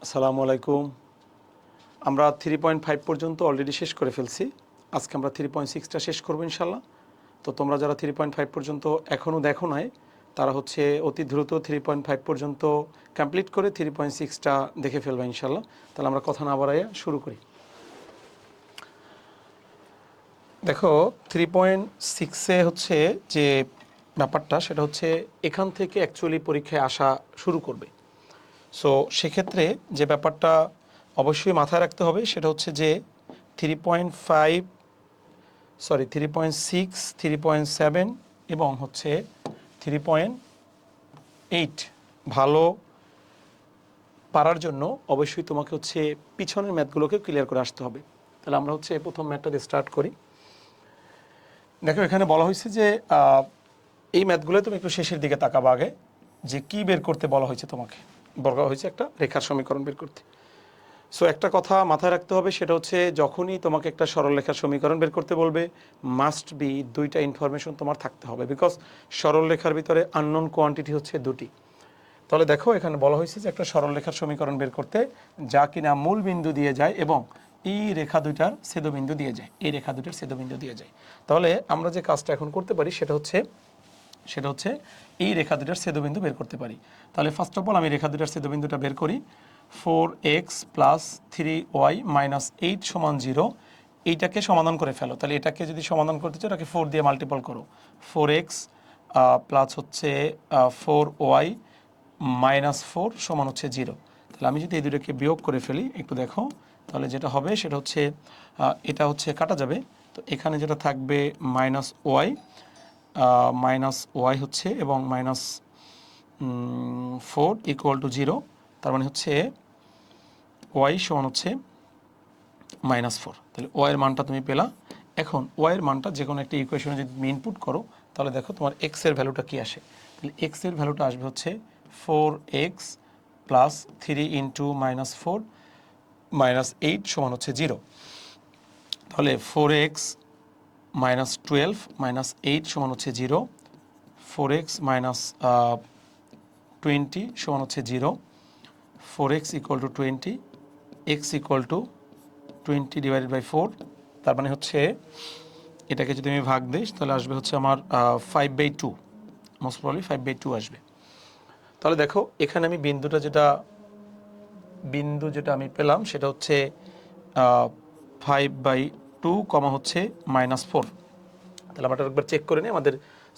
আসসালামু আলাইকুম। আমরা 3.5 পর্যন্ত অলরেডি শেষ করে ফেলছি। আজকে আমরা 3.6টা শেষ করব ইনশাল্লাহ। তো তোমরা যারা 3.5 পর্যন্ত এখনও দেখো নাই, তারা হচ্ছে অতি দ্রুত 3.5 পর্যন্ত কমপ্লিট করে 3.6টা দেখে ফেলবে ইনশাল্লাহ। তাহলে আমরা কথা না বাড়াইয়া শুরু করি। দেখো 3.6-এ হচ্ছে যে ব্যাপারটা, সেটা হচ্ছে এখান থেকে অ্যাকচুয়ালি পরীক্ষায় আসা শুরু করবে। সো সেক্ষেত্রে যে ব্যাপারটা অবশ্যই মাথায় রাখতে হবে সেটা হচ্ছে যে 3.5 3.6 3.7 এবং হচ্ছে 3.8 ভালো পারার জন্য অবশ্যই তোমাকে হচ্ছে পিছনের ম্যাথগুলোকে ক্লিয়ার করে আসতে হবে। তাহলে আমরা হচ্ছে প্রথম ম্যাথটা দিয়ে স্টার্ট করি। দেখো এখানে বলা হয়েছে যে এই ম্যাথগুলো তুমি একটু শেষের দিকে তাকাবো আগে, যে কি বের করতে বলা হয়েছে তোমাকে। বলা হয়েছে একটা রেখার সমীকরণ বের করতে। সো একটা কথা মাথায় রাখতে হবে, সেটা হচ্ছে যখনই তোমাকে একটা সরলরেখার সমীকরণ বের করতে বলবে, মাস্ট বি দুইটা ইনফরমেশন তোমার থাকতে হবে, বিকজ সরলরেখার ভিতরে আননোন কোয়ান্টিটি হচ্ছে দুটি। তাহলে দেখো এখানে বলা হয়েছে যে একটা সরলরেখার সমীকরণ বের করতে, যা কিনা মূল বিন্দু দিয়ে যায় এবং এই রেখা দুইটার ছেদবিন্দু দিয়ে যায়, এই রেখা দুইটার ছেদবিন্দু দিয়ে যায়। তাহলে আমরা যে কাজটা এখন করতে পারি সেটা হচ্ছে এই রেখা দুটার ছেদবিন্দু বের করতে পারি। তাহলে ফার্স্ট অফ অল আমি রেখা দুটার ছেদবিন্দুটা বের করি। 4x প্লাস 3y মাইনাস 8 সমান 0, এইটাকে সমাধান করে ফেলো। তাহলে এটাকে যদি সমাধান করতে চাও, এটাকে 4 দিয়ে মাল্টিপল করো। 4x প্লাস হচ্ছে 4y মাইনাস 4 সমান হচ্ছে 0। তাহলে আমি যদি এই দুটোকে বিয়োগ করে ফেলি, একটু দেখো, তাহলে যেটা হবে সেটা হচ্ছে এটা হচ্ছে কাটা যাবে। তো এখানে যেটা থাকবে মাইনাস ওয়াই হচ্ছে এবং মাইনাস 4 ইকুয়াল টু 0। তার মানে হচ্ছে ওয়াই সমান হচ্ছে -4। তাহলে ওয়াইয়ের মানটা তুমি পেলা। এখন ওয়াইয়ের মানটা যে কোনো একটা ইকুয়েশনে যদি তুমি ইনপুট করো, তাহলে দেখো তোমার এক্সের ভ্যালুটা কী আসে। তাহলে এক্সের ভ্যালুটা আসবে হচ্ছে 4x প্লাস 3 ইন্টু -4 -8 সমান হচ্ছে 0। তাহলে 4x -12 -8 সমান হচ্ছে 0। 4x মাইনাস 20 সমান হচ্ছে 0। 4x equal to 20, x equal to 20 divided by 4। তার মানে হচ্ছে এটাকে যদি আমি ভাগ দিই, তাহলে আসবে হচ্ছে আমার 5/2, মোস্ট প্রবলি 5/2 আসবে। তাহলে দেখো এখানে আমি বিন্দু যেটা আমি পেলাম সেটা হচ্ছে 5/2 কমা হচ্ছে -4। তাহলে আমরা একবার চেক করে নিই আমাদের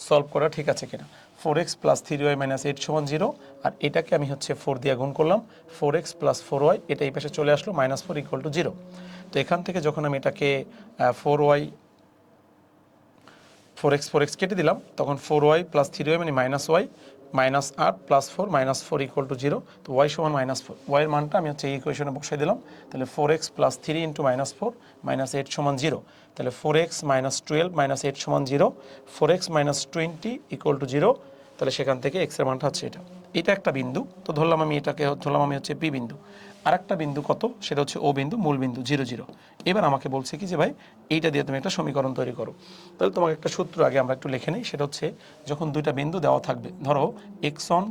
সলভ করা ঠিক আছে কিনা। 4x প্লাস 3y মাইনাস 8 সমান 0, আর এটাকে আমি হচ্ছে 4 দিয়ে গুণ করলাম। 4x প্লাস 4y, এটা এই পাশে চলে আসলো, -4 ইকুয়াল টু 0। তো এখান থেকে যখন আমি এটাকে 4x কেটে দিলাম, তখন 4y প্লাস 3y মানে -y, -8 প্লাস 4 -4 ইকুয়াল টু 0। তো y সমান -4, ওয়াইয়ের মানটা আমি হচ্ছে এই ইকুয়েশনে বসাই দিলাম। তাহলে 4x প্লাস 3 ইন্টু -4 -8 সমান 0। তাহলে 4x -12 -8 সমান 0, 4x -20 ইকুয়াল টু 0। তাহলে সেখান থেকে x এর মানটা হচ্ছে এটা একটা বিন্দু। তো ধরলাম আমি হচ্ছে পি বিন্দু। আর একটা বিন্দু কত, সেটা হচ্ছে ও বিন্দু, মূল বিন্দু 0 0। এবার আমাকে বলছে কি যে ভাই এইটা দিয়ে তুমি একটা সমীকরণ তৈরি করো। তাহলে তোমাকে একটা সূত্র আগে আমরা একটু লিখে নিই। সেটা হচ্ছে যখন দুইটা বিন্দু দেওয়া থাকবে, ধরো x1,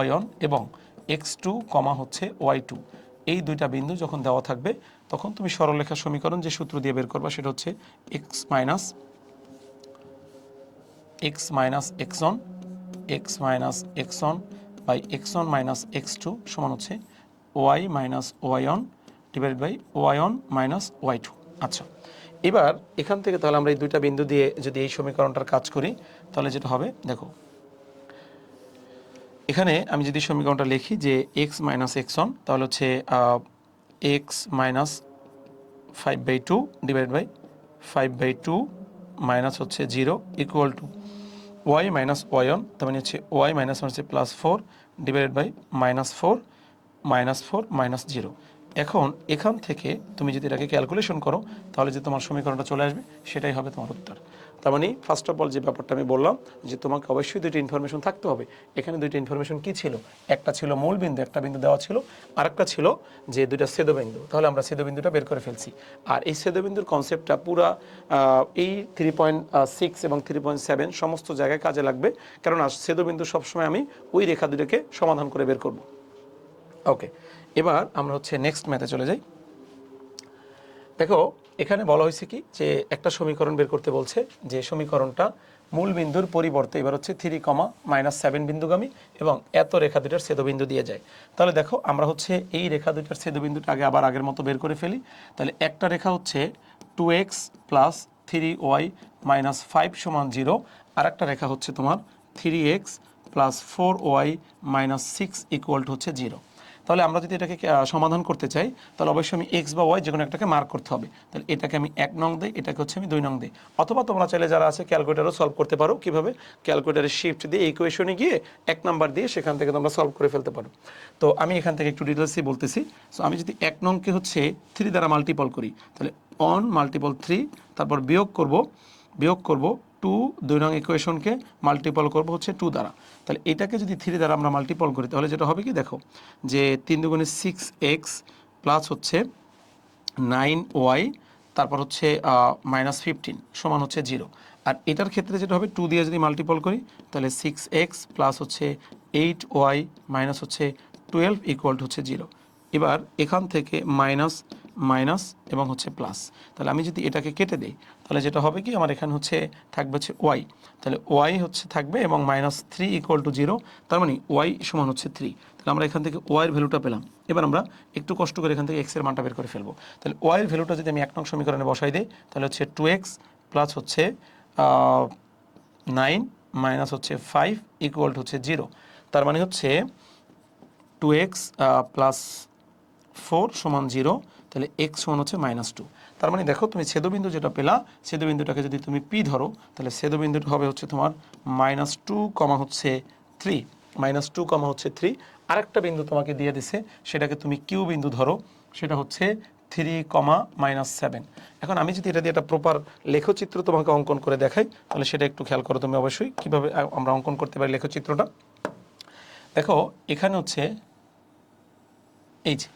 y1 এবং x2, হচ্ছে y2, এই দুইটা বিন্দু যখন দেওয়া থাকবে, তখন তুমি সরলরেখার সমীকরণ যে সূত্র দিয়ে বের করবা সেটা হচ্ছে x minus x1 by x1 minus x2 সমান হচ্ছে y minus y1 divided by y1 minus y2। আচ্ছা, এবার এখান থেকে তাহলে আমরা এই দুইটা বিন্দু দিয়ে যদি এই সমীকরণটার কাজ করি, তাহলে যেটা হবে দেখো, এখানে আমি যদি সমীকরণটা লিখি যে x মাইনাস x1, তাহলে হচ্ছে x minus 5/2 divided by 5/2 minus হচ্ছে 0 equal to y minus y1, তার মানে হচ্ছে y মাইনাস হচ্ছে +4 ডিভাইডেড বাই -4 -0। এখন এখান থেকে তুমি যদি এটাকে ক্যালকুলেশন করো, তাহলে যে তোমার সমীকরণটা চলে আসবে সেটাই হবে তোমার উত্তর। তার মানে ফার্স্ট অফ অল যে ব্যাপারটা আমি বললাম যে তোমাকে অবশ্যই দুইটা ইনফরমেশন থাকতে হবে। এখানে দুইটা ইনফরমেশন কি ছিল, একটা ছিল মূল বিন্দু, একটা বিন্দু দেওয়া ছিল, আর একটা ছিল যে দুইটা ছেদবিন্দু। তাহলে আমরা ছেদবিন্দুটা বের করে ফেলছি। আর এই ছেদবিন্দুর কনসেপ্টটা পুরা এই 3.6 এবং 3.7 সমস্ত জায়গায় কাজে লাগবে, কারণ ছেদবিন্দু সবসময় আমি ওই রেখা দুটোকে সমাধান করে বের করব। ওকে, এবার আমরা হচ্ছে নেক্সট ম্যাথে চলে যাই। দেখো এখানে বলা হয়েছে কি যে একটা সমীকরণ বের করতে বলছে, যে সমীকরণটা মূল বিন্দুর পরিবর্তে এবার হচ্ছে 3, -7 বিন্দুগামী এবং এত রেখা দুটার ছেদবিন্দু দিয়ে যায়। তাহলে দেখো আমরা হচ্ছে এই রেখা দুটার ছেদবিন্দুটা আগে আবার আগের মতো বের করে ফেলি। তাহলে একটা রেখা হচ্ছে 2x + 3y - 5 = 0, আর একটা রেখা হচ্ছে তোমার 3x + 4y - 6 = 0। তাহলে আমরা যদি এটাকে সমাধান করতে চাই তাহলে অবশ্যই আমি এক্স বা ওয়াই যে কোনো একটাকে মার্ক করতে হবে। তাহলে এটাকে আমি 1 নং দিই, এটাকে হচ্ছে আমি 2 নং দিই, অথবা তোমরা চাইলে যারা আছে ক্যালকুলেটারও সলভ করতে পারো। কিভাবে? ক্যালকুলেটারে শিফট দিয়ে ইকুয়েশনে গিয়ে 1 নাম্বার দিয়ে সেখান থেকে তোমরা সলভ করে ফেলতে পারো। তো আমি এখান থেকে একটু ডিটেলসই বলতেছি। সো আমি যদি 1 নংকে হচ্ছে 3 দ্বারা মাল্টিপল করি, তাহলে 1 × 3, তারপর বিয়োগ করব 2, 2 নং ইকুয়েশনকে মাল্টিপল করব হচ্ছে 2 দ্বারা। তাহলে এটাকে যদি 3 দ্বারা আমরা মাল্টিপল করি তাহলে যেটা হবে কি দেখো, যে 3 দুগুণে 6x প্লাস হচ্ছে 9y, তারপর হচ্ছে -15 সমান হচ্ছে 0। আর এটার ক্ষেত্রে যেটা হবে 2 দিয়ে যদি মাল্টিপল করি তাহলে 6x প্লাস হচ্ছে 8y মাইনাস হচ্ছে 12 = 0। এবার এখান থেকে মাইনাস মাইনাস এবং হচ্ছে প্লাস, তাহলে আমি যদি এটাকে কেটে দিই তাহলে যেটা হবে কি আমার এখানে হচ্ছে থাকবে হচ্ছে ওয়াই, তাহলে ওয়াই হচ্ছে থাকবে এবং -3 = 0, তার মানে ওয়াই সমান হচ্ছে 3। তাহলে আমরা এখান থেকে ওয়াইয়ের ভ্যালুটা পেলাম। এবার আমরা একটু কষ্ট করে এখান থেকে এক্সের মানটা বের করে ফেলবো। তাহলে ওয়াইয়ের ভ্যালুটা যদি আমি 1 নং সমীকরণে বসাই দিই তাহলে হচ্ছে 2x প্লাস হচ্ছে 9 মাইনাস হচ্ছে 5 = 0। তার মানে হচ্ছে 2x প্লাস 4 সমান 0, তাহলে x সমান হচ্ছে -2। তার মানে দেখো তুমি ছেদবিন্দু যেটা পেলা, ছেদবিন্দুটাকে যদি তুমি পি ধরো তাহলে ছেদবিন্দুটা হবে হচ্ছে তোমার -2, হচ্ছে 3, -2, হচ্ছে 3। আরেকটা বিন্দু তোমাকে দিয়ে দিছে, সেটাকে তুমি কিউ বিন্দু ধরো, সেটা হচ্ছে 3, -7। এখন আমি যদি এটা দিয়ে একটা প্রপার লেখচিত্র তোমাকে অঙ্কন করে দেখাই তাহলে সেটা একটু খেয়াল করো তুমি অবশ্যই, কীভাবে আমরা অঙ্কন করতে পারি লেখচিত্রটা। দেখো এখানে হচ্ছে এই যে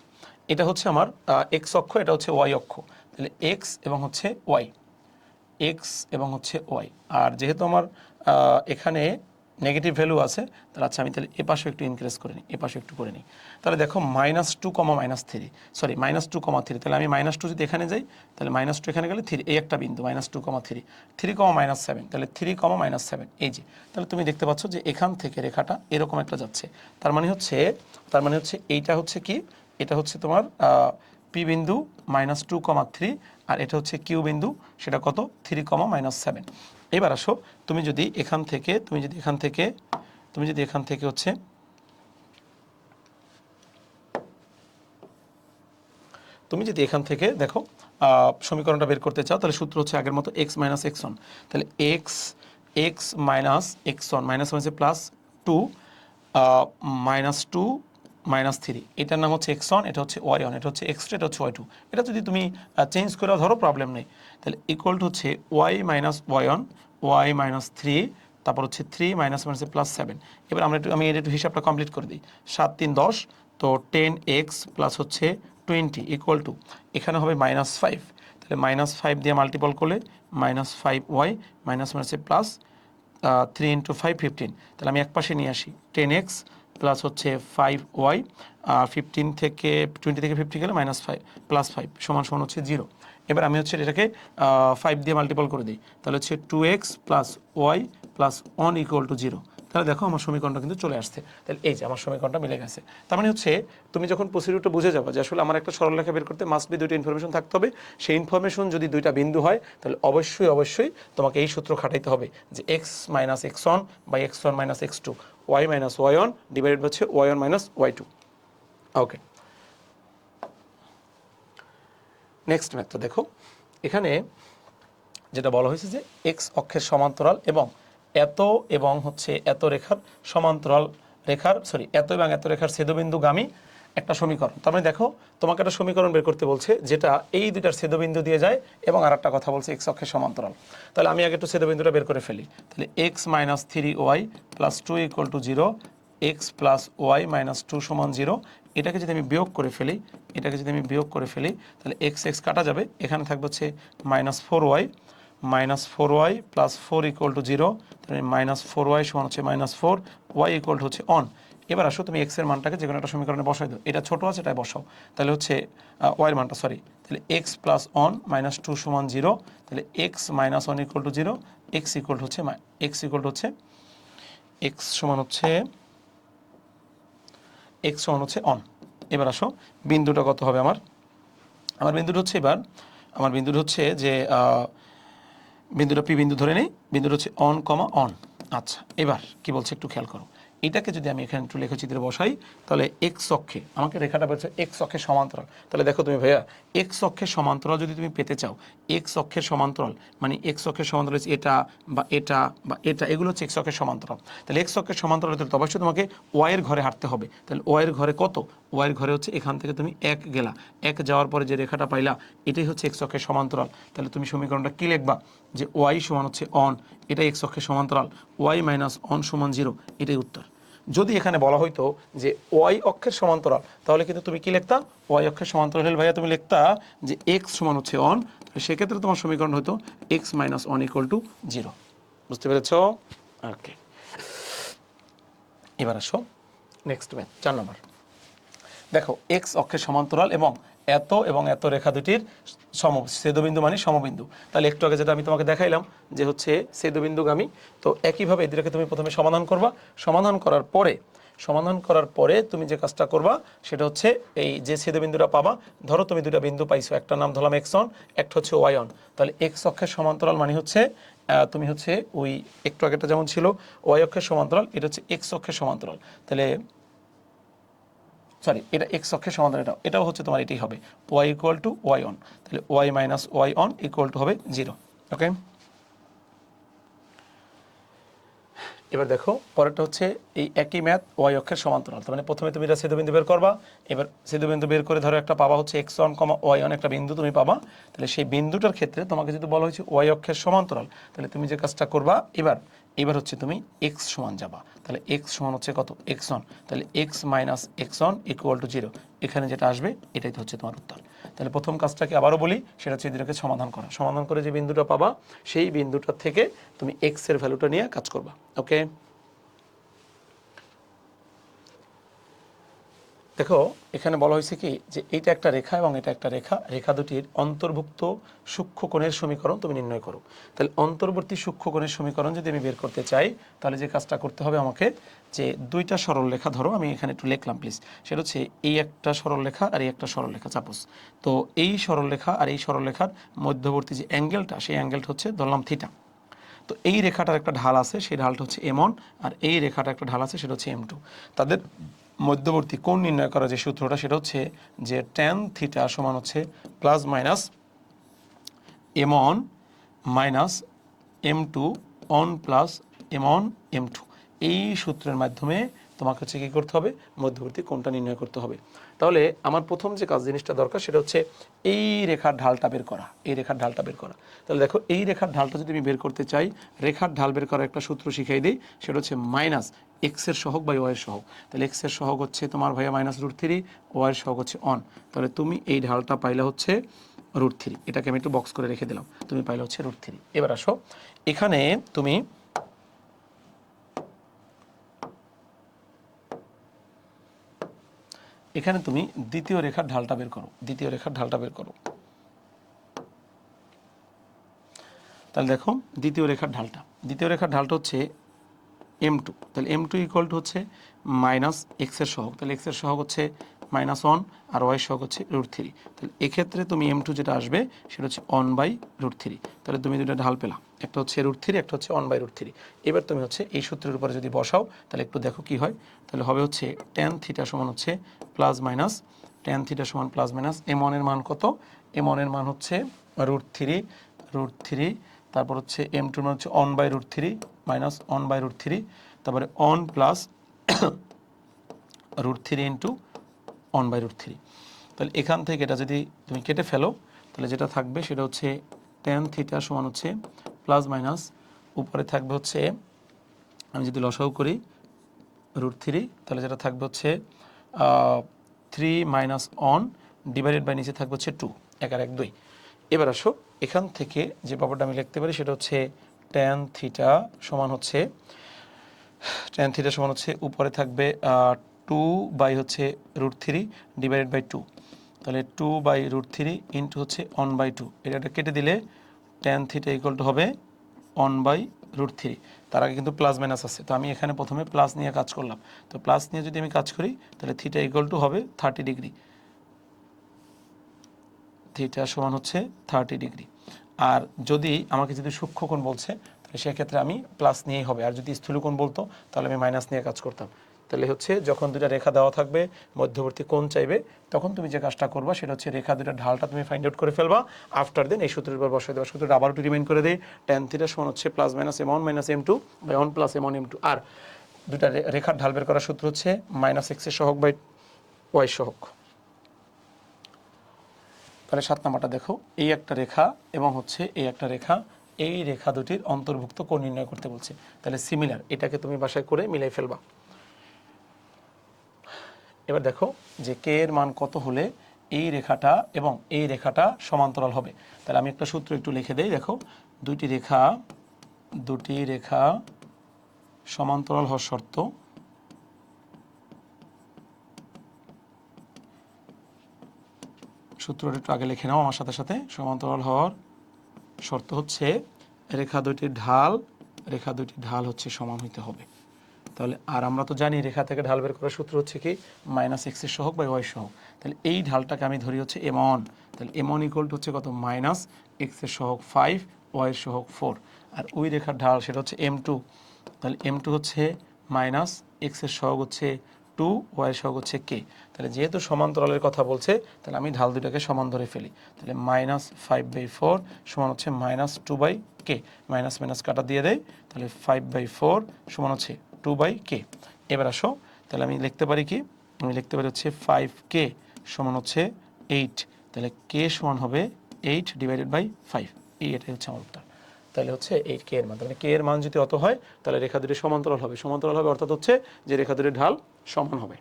এটা হচ্ছে আমার এক্স অক্ষ, এটা হচ্ছে ওয়াই অক্ষ। তাহলে এক্স এবং হচ্ছে ওয়াই, এক্স এবং হচ্ছে ওয়াই। আর যেহেতু আমার এখানে নেগেটিভ ভ্যালু আছে, তাহলে আচ্ছা আমি তাহলে এ পাশে একটু ইনক্রিজ করে নিই, এ পাশে একটু করে নিই। তাহলে দেখো -2, -3, সরি -2, 3। তাহলে আমি -2 যদি এখানে যাই তাহলে -2 এখানে গেলে 3, এই একটা বিন্দু -2, 3, 3, -7, তাহলে 3, -7 এই যে। তাহলে তুমি দেখতে পাচ্ছ যে এখান থেকে রেখাটা এরকম একটা যাচ্ছে। তার মানে হচ্ছে এইটা হচ্ছে কি, এটা হচ্ছে তোমার পি বিন্দু -2, 3, আর এটা হচ্ছে কিউ বিন্দু, সেটা কত 3, -7। এবার আসো তুমি যদি এখান থেকে হচ্ছে দেখো সমীকরণটা বের করতে চাও তাহলে সূত্র হচ্ছে আগের মতো x - x1। তাহলে x -x1 মাইনাস হচ্ছে +2 -2 -3, এটার নাম হচ্ছে x1, এটা হচ্ছে y1, এটা হচ্ছে x2, এটা হচ্ছে y2। এটা যদি তুমি চেঞ্জ করে ধরো প্রবলেম নেই। তাহলে ইকুয়াল টু হচ্ছে y - y1, y - 3, তারপর হচ্ছে 3 হচ্ছে +7। এবার আমি এর একটু হিসাবটা কমপ্লিট করে দিই। 7, 3, 10, তো 10x প্লাস হচ্ছে 20 ইকুয়াল টু এখানে হবে -5। তাহলে -5 দিয়ে মাল্টিপল করলে -5y মাইনাস হচ্ছে প্লাস 3 × 5, 15। তাহলে আমি এক পাশে নিয়ে আসি 10x প্লাস হচ্ছে 5y, 15 থেকে 20 থেকে 50 গেলে -5 +5 সমান হচ্ছে 0। এবার আমি হচ্ছে এটাকে 5 দিয়ে মাল্টিপল করে দিই, তাহলে হচ্ছে 2x প্লাস y প্লাস 1 = 0। তাহলে দেখো আমার সমীকরণটা কিন্তু চলে আসছে। তাহলে এই যে আমার সমীকরণটা মিলে গেছে। তার মানে হচ্ছে তুমি যখন প্রসিডিউরটা বুঝে যাবে যে আসলে আমার একটা সরলরেখা বের করতে মাস্ট বি দুইটা ইনফরমেশন থাকতে হবে, সেই ইনফরমেশন যদি দুইটা বিন্দু হয় তাহলে অবশ্যই তোমাকে এই সূত্র খাটাইতে হবে যে x - x1 বা x1 - x2, y - y1 divided হচ্ছে y1 - y2। ওকে, নেক্সট ম্যাথ। তো দেখো এখানে যেটা বলা হয়েছে যে এক্স অক্ষের সমান্তরাল এবং এত রেখার সমান্তরাল রেখার এত এবং এত রেখার ছেদবিন্দুগামী একটা সমীকরণ। তার মানে দেখো তোমাকে একটা সমীকরণ বের করতে বলছে যেটা এই দুইটার ছেদবিন্দু দিয়ে যায় এবং আর একটা কথা বলছে এক্স অক্ষের সমান্তরাল। তাহলে আমি আগে একটু ছেদবিন্দুটা বের করে ফেলি। তাহলে x - 3y + 2 = 0, x plus y - 2 = 0। এটাকে যদি আমি বিয়োগ করে ফেলি তাহলে x কাটা যাবে, এখানে থাকবে হচ্ছে -4y + 4 = 0, তাহলে -4y সমান হচ্ছে -4, y = হচ্ছে 1। এবার আসো তুমি এক্স এর মানটাকে যে কোনো একটা সমীকরণে বসাই দাও, এটা ছোট আছে এটাই বসাও, তাহলে হচ্ছে ওয়াইয়ের মানটা সরি, তাহলে x plus one minus two সমান জিরো, তাহলে x minus one equal to zero, x equal to হচ্ছে এক্স সমান হচ্ছে অন। এবার আসো বিন্দুটা কত হবে আমার বিন্দুটা হচ্ছে যে বিন্দুটা পি বিন্দু ধরে নেই, বিন্দুটা হচ্ছে অন কমা অন। আচ্ছা, এবার কি বলছে একটু খেয়াল করো, এটাকে যদি আমি এখানে একটু লেখচিত্রে বসাই, তাহলে এক্স অক্ষে আমাকে রেখাটা বলছে এক্স অক্ষের সমান্তরাল। তাহলে দেখো তুমি ভাইয়া, এক্স অক্ষের সমান্তরাল যদি তুমি পেতে চাও, এক্স অক্ষের সমান্তরাল মানে এক্স অক্ষের সমান্তরাল এটা বা এটা বা এটা, এগুলো হচ্ছে এক্স অক্ষের সমান্তরাল। তাহলে এক্স অক্ষের সমান্তরাল হতে অবশ্যই তোমাকে ওয়াইয়ের ঘরে হাঁটতে হবে। তাহলে ওয়াইয়ের ঘরে কত? ওয়াইয়ের ঘরে হচ্ছে এখান থেকে তুমি এক গেলা, এক যাওয়ার পরে যে রেখাটা পাইলা এটাই হচ্ছে এক্স অক্ষের সমান্তরাল। তাহলে তুমি সমীকরণটা কি লিখবা, যে ওয়াই সমান হচ্ছে অন, এটাই এক্স অক্ষের সমান্তরাল, ওয়াই মাইনাস অন সমান জিরো, এটাই উত্তর। যদি এখানে বলা হইতো যে ওয়াই অক্ষের সমান্তরাল, তাহলে কিন্তু তুমি কি লিখতা, ওয়াই অক্ষের সমান্তরাল হলে ভাইয়া তুমি লিখতা যে এক্স সমান হচ্ছে অন, সেক্ষেত্রে তোমার সমীকরণ হতো x minus on equal to zero. বুঝতে পেরেছ? ওকে, এবার আসো নেক্সট ম্যাথ 4 নম্বর। দেখো এক্স অক্ষের সমান্তরাল এবং এত রেখা দুটির ছেদবিন্দু মানে সমবিন্দু। তাহলে একটু আগে যেটা আমি তোমাকে দেখাইলাম যে হচ্ছে ছেদবিন্দুগামী, তো একইভাবে এদেরকে তুমি প্রথমে সমাধান করবা। সমাধান করার পরে তুমি যে কাজটা করবা সেটা হচ্ছে এই যে ছেদবিন্দুটা পাবা, ধরো তুমি দুটা বিন্দু পাইছো, একটা নাম ধরলাম এক্স অন, একটা হচ্ছে ওয়াই অন। তাহলে এক্স অক্ষের সমান্তরাল মানে হচ্ছে তুমি হচ্ছে ওই একটু আগেটা যেমন ছিল ওয়াই অক্ষের সমান্তরাল, এটা হচ্ছে এক্স অক্ষের সমান্তরাল। তাহলে সরি, এটা এক্স অক্ষের সমান্তরাল, এটাও হচ্ছে তোমার এটাই হবে y equal to y on. তাহলে y minus y on equal to হবে জিরো। ওকে, এবার দেখো পরেরটা হচ্ছে এই একই ম্যাথ ওয়াই অক্ষের সমান্তরাল। তার মানে প্রথমে তুমি এটা ছেদবিন্দু বের করবা, এবার ছেদবিন্দু বের করে ধরো একটা পাবা হচ্ছে x one comma y one, একটা বিন্দু তুমি পাবা। তাহলে সেই বিন্দুটার ক্ষেত্রে তোমাকে যদি বলা হয়েছে ওয়াই অক্ষের সমান্তরাল, তাহলে তুমি যে কাজটা করবা এবার হচ্ছে তুমি এক্স সমান যাবা। তাহলে এক্স সমান হচ্ছে কত, এক্স অন, তাহলে x minus x on equal to zero. এখানে যেটা আসবে এটাই তো হচ্ছে তোমার উত্তর। তাহলে প্রথম কাজটাকে আবারও বলি, সেটা হচ্ছে এদেরকে সমাধান করে যে বিন্দুটা পাবা সেই বিন্দুটার থেকে তুমি এক্স এর ভ্যালুটা নিয়ে কাজ করবা। ওকে, দেখো এখানে বলা হয়েছে কি যে এইটা একটা রেখা এবং এটা একটা রেখা, রেখা দুটির অন্তর্ভুক্ত সূক্ষ্মকোণের সমীকরণ তুমি নির্ণয় করো। তাহলে অন্তর্বর্তী সূক্ষ্মকোণের সমীকরণ যদি আমি বের করতে চাই, তাহলে যে কাজটা করতে হবে আমাকে, যে দুইটা সরলরেখা ধরো, আমি এখানে একটু লিখলাম প্লিজ, সেটা হচ্ছে এই একটা সরলরেখা আর এই একটা সরলরেখা চাপোস। তো এই সরলরেখা আর এই সরলরেখার মধ্যবর্তী যে অ্যাঙ্গেলটা, সেই অ্যাঙ্গেলটা হচ্ছে ধরলাম থিটা। তো এই রেখাটার একটা ঢাল আছে, সেই ঢালটা হচ্ছে এম1, আর এই রেখাটা একটা ঢাল আছে সেটা হচ্ছে এম2। তাদের মধ্যবর্তী কোণ নির্ণয় করার যে সূত্রটা সেটা হচ্ছে যে ট্যান থিটা সমান হচ্ছে প্লাস মাইনাস এম1 মাইনাস এম2 অন প্লাস এম1 এম2। এই সূত্রের মাধ্যমে তোমাকে হচ্ছে কী করতে হবে, মধ্যবর্তী কোণটা নির্ণয় করতে হবে। তাহলে আমার প্রথম যে জিনিসটা দরকার সেটা হচ্ছে এই রেখার ঢালটা বের করা, তাহলে দেখো এই রেখার ঢালটা যদি আমি বের করতে চাই, রেখার ঢাল বের করার একটা সূত্র শিখাই দিই, সেটা হচ্ছে মাইনাস এক্সের সহগ বাই ওয়াইয়ের সহগ। তাহলে এক্সের সহগ হচ্ছে তোমার ভাইয়া মাইনাস √3, ওয়াইয়ের সহগ হচ্ছে অন। তাহলে তুমি এই ঢালটা পাইলে হচ্ছে √3, এটাকে আমি একটু বক্স করে রেখে দিলাম, তুমি পাইলে হচ্ছে √3। এবার আসো এখানে তুমি দ্বিতীয় রেখার ঢালটা বের করো। তাহলে দেখো দ্বিতীয় রেখার ঢালটা হচ্ছে m2। তাহলে m2 ইকুয়াল টু হচ্ছে মাইনাস এক্সের সহগ, তাহলে এক্সের সহগ হচ্ছে -1 আর ওয়াই সহগ হচ্ছে √3। তাহলে এক্ষেত্রে তুমি m2 যেটা আসবে সেটা হচ্ছে 1/√3। তাহলে তুমি দুটো ঢাল পেলা, একটা হচ্ছে √3, একটা হচ্ছে 1/√3। এবার তুমি হচ্ছে এই সূত্রের উপরে যদি বসাও, তাহলে একটু দেখো কি হয়। তাহলে হবে হচ্ছে tan থিটা সমান হচ্ছে প্লাস মাইনাস m1 এর মান কত, m1 এর মান হচ্ছে √3, তারপর হচ্ছে m2 এর মান হচ্ছে 1/√3 মাইনাস 1/√3, তারপরে 1 প্লাস √3 ইন্টু 1/√3। তাহলে এখান থেকে এটা যদি তুমি কেটে ফেলো, তাহলে যেটা থাকবে সেটা হচ্ছে tan থিটা সমান হচ্ছে প্লাস মাইনাস, উপরে থাকবে হচ্ছে, আমি যদি লসাগু করি √3, তাহলে যেটা থাকবে হচ্ছে 3 মাইনাস 1 ডিভাইডেড বাই নিচে থাকবে হচ্ছে 2, 1 আর 1 2। এবার আসো এখান থেকে যে পাওয়ারটা আমি লিখতে পারি সেটা হচ্ছে tan থিটা সমান হচ্ছে ট্যান থিটা সমান হচ্ছে উপরে থাকবে 2/হচ্ছে √3 ডিভাইডেড বাই 2, তাহলে 2/√3 ইন্টু হচ্ছে 1/2, এটা কেটে দিলে ট্যান থিটা ইকুয়াল টু হবে 1/√3। তার আগে কিন্তু প্লাস মাইনাস আছে, তো আমি এখানে প্রথমে প্লাস নিয়ে কাজ করলাম। তো প্লাস নিয়ে যদি আমি কাজ করি তাহলে থিটা ইকুয়াল টু হবে 30 ডিগ্রি, থিটা সমান হচ্ছে 30 ডিগ্রি। আর যদি আমাকে যদি সূক্ষ্মকোণ বলছে তাহলে সেক্ষেত্রে আমি প্লাস নিয়েই হবে, আর যদি স্থূলকোণ বলতো তাহলে আমি মাইনাস নিয়ে কাজ করতাম। তাহলে হচ্ছে যখন দুটা রেখা দেওয়া থাকবে, মধ্যবর্তী কোণ চাইবে, তখন তুমি যে কাজটা করবা সেটা হচ্ছে রেখা দুটার ঢালটা তুমি ফাইন্ড আউট করে ফেলবা। আফটার দেন এই সূত্রের উপর বসাই দেওয়া, সূত্রটা আবার একটু রিমাইন্ড করে দেয়, ট্যান থিটা সমান হচ্ছে plus minus m1 minus m2 by 1 plus m1 m2। আর দুটা রেখার ঢাল বের করার সূত্র হচ্ছে মাইনাস x এর সহগ বাই y সহগ। তাহলে 7 নাম্বারটা দেখো, এই একটা রেখা এবং হচ্ছে এই একটা রেখা, এই রেখা দুটির অন্তর্ভুক্ত কোণ নির্ণয় করতে বলছে। তাহলে সিমিলার, এটাকে তুমি বাসায় করে মিলাই ফেলবা। এবার দেখো যে কে এর মান কত হলে এই রেখাটা এবং এই রেখাটা সমান্তরাল হবে। তাহলে আমি একটা সূত্র একটু লিখে দেই। দেখো, দুটি রেখা সমান্তরাল হওয়ার শর্ত, সূত্রটা একটু আগে লিখে নাও আমার সাথে সাথে। সমান্তরাল হওয়ার শর্ত হচ্ছে রেখা দুটির ঢাল হচ্ছে সমান হইতে হবে। তাহলে আর আমরা তো জানি রেখা থেকে ঢাল বের করার সূত্র হচ্ছে কি মাইনাস x এর সহগ বাই y সহগ। তাহলে এই ঢালটাকে আমি ধরি হচ্ছে m1, তাহলে m1 ইকুয়াল টু হচ্ছে কত মাইনাস x এর সহগ 5 y এর সহগ 4, আর ওই রেখার ঢাল সেটা হচ্ছে m2, তাহলে m2 হচ্ছে মাইনাস x এর সহগ হচ্ছে 2, y এর সহগ হচ্ছে k। তাহলে যেহেতু সমান্তরালের কথা বলছে তাহলে আমি ঢাল দুটাকে সমান ধরে ফেলি। তাহলে মাইনাস 5/4 সমান হচ্ছে মাইনাস 2/k, মাইনাস মাইনাস কাটা দিয়ে দেয়, তাহলে 5/4 সমান হচ্ছে 2/k। এবার আসো, তাহলে আমি লিখতে পারি কি, আমি লিখতে পারি হচ্ছে 5k সমান হচ্ছে 8, তাহলে k সমান হবে 8 ডিভাইডেড বাই 5, এটাই হচ্ছে আমার উত্তর। তাহলে হচ্ছে 8k এর মান, মানে k এর মান যদি অত হয় তাহলে রেখা দুটি সমান্তরাল হবে। সমান্তরাল হবে অর্থাৎ হচ্ছে যে রেখা দুটির ঢাল সমান হবে।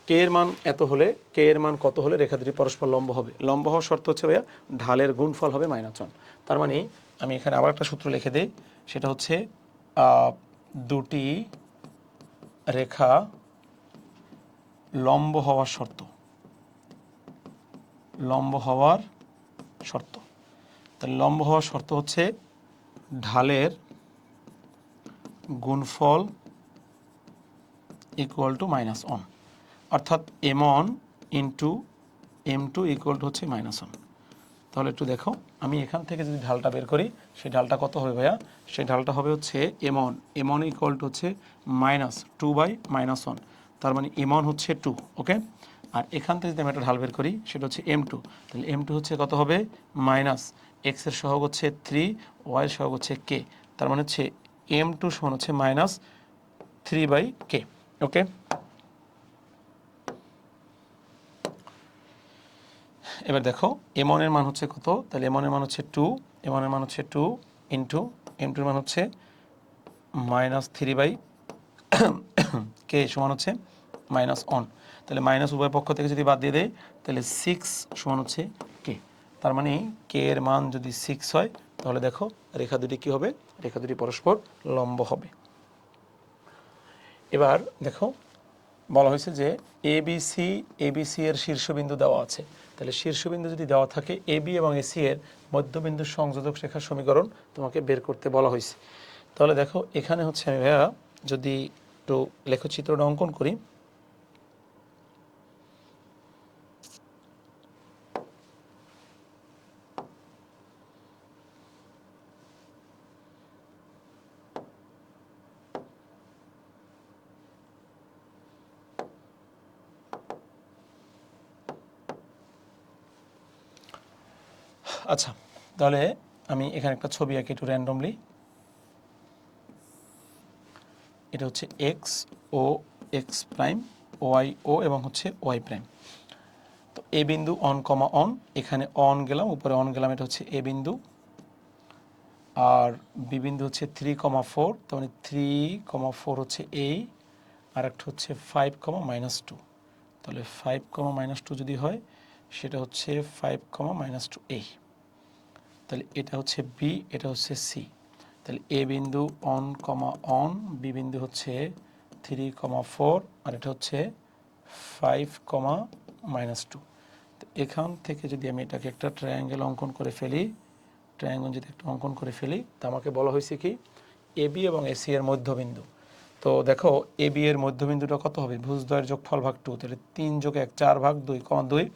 কে এর মান এত হলে, কে এর মান কত হলে রেখা দুটি পরস্পর লম্ব হবে? লম্ব হওয়ার শর্ত হচ্ছে ভাইয়া ঢালের গুণফল হবে -1। তার মানে আমি এখানে আবার একটা সূত্র লিখে দিই, সেটা হচ্ছে দুটি রেখা লম্ব হওয়ার শর্ত, তাহলে লম্ব হওয়ার শর্ত হচ্ছে ঢালের গুণফল ইকুয়াল টু -1, অর্থাৎ m1 into m2 equal to হচ্ছে -1। তাহলে একটু দেখো, আমি এখান থেকে যদি ঢালটা বের করি সেই ঢালটা কত হবে ভাইয়া? সেই ঢালটা হবে হচ্ছে m1 ইকুয়াল টু হচ্ছে -2/-1, তার মানে m1 হচ্ছে 2, ওকে। আর এখান থেকে যদি আমি একটা ঢাল বের করি সেটা হচ্ছে m2, তাহলে m2 হচ্ছে কত হবে মাইনাস x এর সহগ হচ্ছে 3, y এর সহগ হচ্ছে k, তার মানে হচ্ছে m2 সমান হচ্ছে -3/k, ওকে। এবার দেখো m1 এর মান হচ্ছে কত, তাহলে m1 এর মান হচ্ছে 2, m1 এর মান হচ্ছে 2 ইন্টু m2 এর মান হচ্ছে -3/k সমান হচ্ছে -1, তাহলে মাইনাস উভয় পক্ষ থেকে যদি বাদ দিয়ে দেয় তাহলে 6 সমান হচ্ছে k। তার মানে k এর মান যদি 6 হয় তাহলে দেখো রেখা দুটি কি হবে? রেখা দুটি পরস্পর লম্ব হবে। এবার দেখো বলা হয়েছে যে ABC এর শীর্ষবিন্দু দেওয়া আছে, তাহলে শীর্ষবিন্দু যদি দেওয়া থাকে AB এবং AC এর মধ্যবিন্দুর সংযোজক রেখার সমীকরণ তোমাকে বের করতে বলা হয়েছে। তাহলে দেখো এখানে হচ্ছে আমি ভাইয়া যদি একটু লেখচিত্রটা অঙ্কন করি, আচ্ছা তাহলে আমি এখানে একটা ছবি আঁকি একটু র্যান্ডমলি। এটা হচ্ছে এক্স ও এক্স প্রাইম, ওয়াই ও এবং হচ্ছে ওয়াই প্রাইম। তো এ বিন্দু অন কমা অন, এখানে অন গেলাম, উপরে অন গেলাম, এটা হচ্ছে এ বিন্দু। আর বি বিন্দু হচ্ছে 3,4, তার মানে 3,4 হচ্ছে এই, আর একটা হচ্ছে 5,-2, তাহলে 5,-2 যদি হয় সেটা হচ্ছে 5,-2 এই, তাহলে এটা হচ্ছে বি, এটা হচ্ছে সি। তাহলে এ বিন্দু অন কমা অন, বি বিন্দু হচ্ছে 3,4 আর এটা হচ্ছে 5,-2। তো এখান থেকে যদি আমি এটাকে একটা ট্রায়াঙ্গেল অঙ্কন করে ফেলি, ট্রায়াঙ্গল যদি একটা অঙ্কন করে ফেলি, তো আমাকে বলা হয়েছে কি এবি এবং এসি এর মধ্যবিন্দু। তো দেখো এবি এর মধ্যবিন্দুটা কত হবে, ভুজদ্বয়ের যোগফল ভাগ 2, তাহলে 3 যোগ 1 4 ভাগ 2,2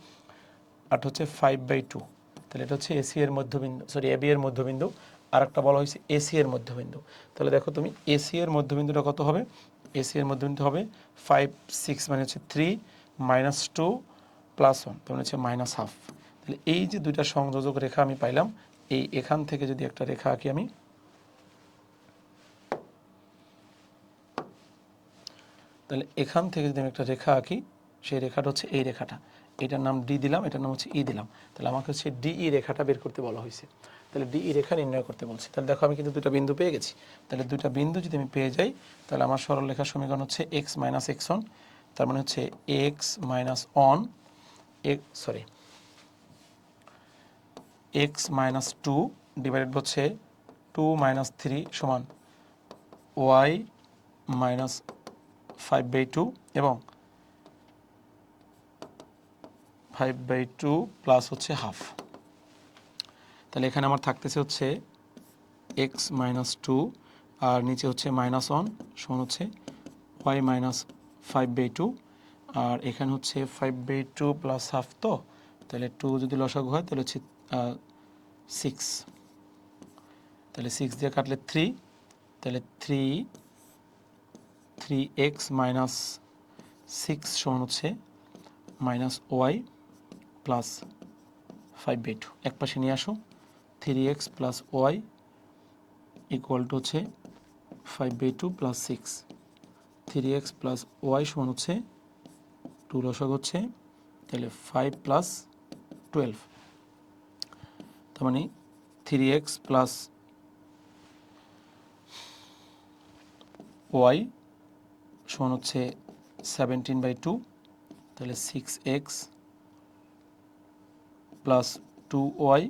আর হচ্ছে 5/2। তাহলে এটা হচ্ছে এসি এর মধ্যবিন্দু, সরি এবি এর মধ্যবিন্দু। আর একটা বলা হয়েছে এসি এর মধ্যবিন্দু। তাহলে দেখো তুমি এসি এর মধ্যবিন্দুটা কত হবে, এসি এর মধ্যবিন্দু হবে 5 6 মানে হচ্ছে 3 -2 +1 তাহলে হচ্ছে -1/2। তাহলে এই যে দুইটা সংযোজক রেখা আমি পাইলাম, এই এখান থেকে যদি একটা রেখা আঁকি আমি, তাহলে এখান থেকে যদি আমি একটা রেখা আঁকি, সেই রেখাটা হচ্ছে এই রেখাটা, এটার নাম ডি দিলাম, এটার নাম হচ্ছে ই দিলাম। তাহলে আমাকে হচ্ছে ডিই রেখাটা বের করতে বলা হয়েছে। তাহলে ডিই রেখা নির্ণয় করতে বলছি। তাহলে দেখো আমি কিন্তু দুটো বিন্দু পেয়ে গেছি। তাহলে দুটো বিন্দু যদি আমি পেয়ে যাই, তাহলে আমার সরলরেখার সমীকরণ হচ্ছে এক্স মাইনাস এক্স অন, তার মানে হচ্ছে x minus on x minus 2 divided হচ্ছে 2 - 3 সমান ওয়াই মাইনাস 5/2 এবং 5/2 প্লাস হচ্ছে হাফ। তাহলে এখানে আমার থাকতেছে হচ্ছে এক্স মাইনাস 2 আর নিচে হচ্ছে -1 সমান হচ্ছে ওয়াই মাইনাস 5/2 আর এখানে হচ্ছে 5/2 প্লাস হাফ। তো তাহলে 2 যদি লসাগু হয় তাহলে হচ্ছে 6, তাহলে 6 দিয়ে কাটলে 3, তাহলে 3x মাইনাস 6 সমান হচ্ছে মাইনাস ওয়াই প্লাস 5/2। এক পাশে নিয়ে আসো, 3x plus Y equal to হচ্ছে 5/2 প্লাস 6, 3x প্লাস ওয়াই সমান হচ্ছে 2 লসাগু হচ্ছে, তাহলে 5 প্লাস 12, তার মানে 3x প্লাস ওয়াই সমান হচ্ছে 17/2, তাহলে 6x প্লাস 2y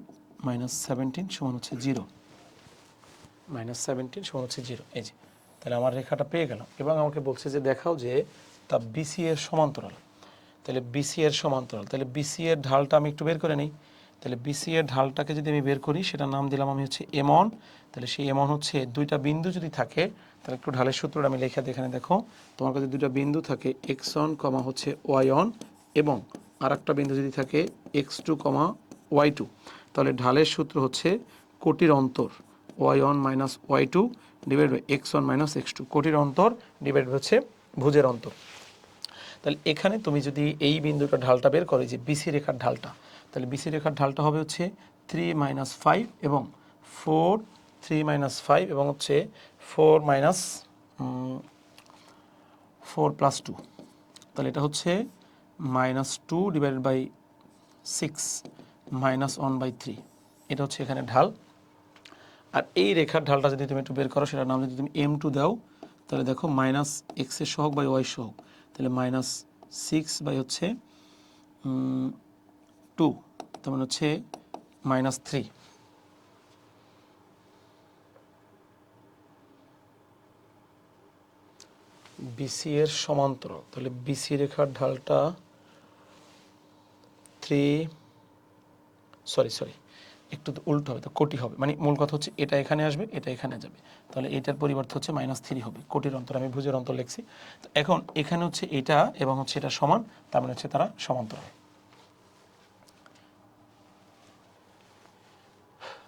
মাইনাস 17 সমান হচ্ছে 0, -17 সমান হচ্ছে 0। এই যে তাহলে আমার রেখাটা পেয়ে গেলাম এবং আমাকে বলছে যে দেখাও যে তা বিসি এর সমান্তরাল। তাহলে বিসি এর সমান্তরাল, তাহলে বিসি এর ঢালটা আমি একটু বের করে নিই। তাহলে বিসি এর ঢালটাকে যদি আমি বের করি, সেটার নাম দিলাম আমি হচ্ছে এমন। তাহলে সেই এমন হচ্ছে দুইটা বিন্দু যদি থাকে, তাহলে একটু ঢালের সূত্রটা আমি লেখা দিই। এখানে দেখো তোমার কাছে দুইটা বিন্দু থাকে এক্স অন কমা হচ্ছে ওয়াই অন, এবং আর একটা বিন্দু যদি থাকে x2 কমা y2, তাহলে ঢালের সূত্র হচ্ছে কোটির অন্তর y1 minus y2 divide by x1 minus x2, কোটির অন্তর ডিভাইড হচ্ছে ভুজের অন্তর। তাহলে এখানে তুমি যদি এই বিন্দুটা ঢালটা বের করো, যে বিসি রেখার ঢালটা, তাহলে বিসি রেখার ঢালটা হবে হচ্ছে 3 - 5 এবং 4, 3 - 5 এবং হচ্ছে 4 প্লাস 2, তাহলে এটা হচ্ছে -2 ডিভাইডেড বাই 6 -1/3, এটা হচ্ছে এখানে ঢাল। আর এই রেখার ঢালটা যদি তুমি একটু বের করো, সেটার নাম যদি তুমি m2 দাও, তাহলে দেখো -x এর সহগ বাই y সহগ, তাহলে -6 বাই হচ্ছে 2, তার মানে হচ্ছে -3। বিসি এর সমান্তরাল, তাহলে বিসি রেখার ঢালটা 3, সরি একটু তো উল্টো হবে, তো কোটি হবে, মানে মূল কথা হচ্ছে এটা এখানে আসবে, এটা এখানে যাবে, তাহলে এটার পরিবর্তে হচ্ছে -3 হবে। কোটির অন্তর আমি ভুজের অন্তর লিখছি। তো এখন এখানে হচ্ছে এটা এবং হচ্ছে এটা সমান, তার মানে হচ্ছে তারা সমান্তরাল।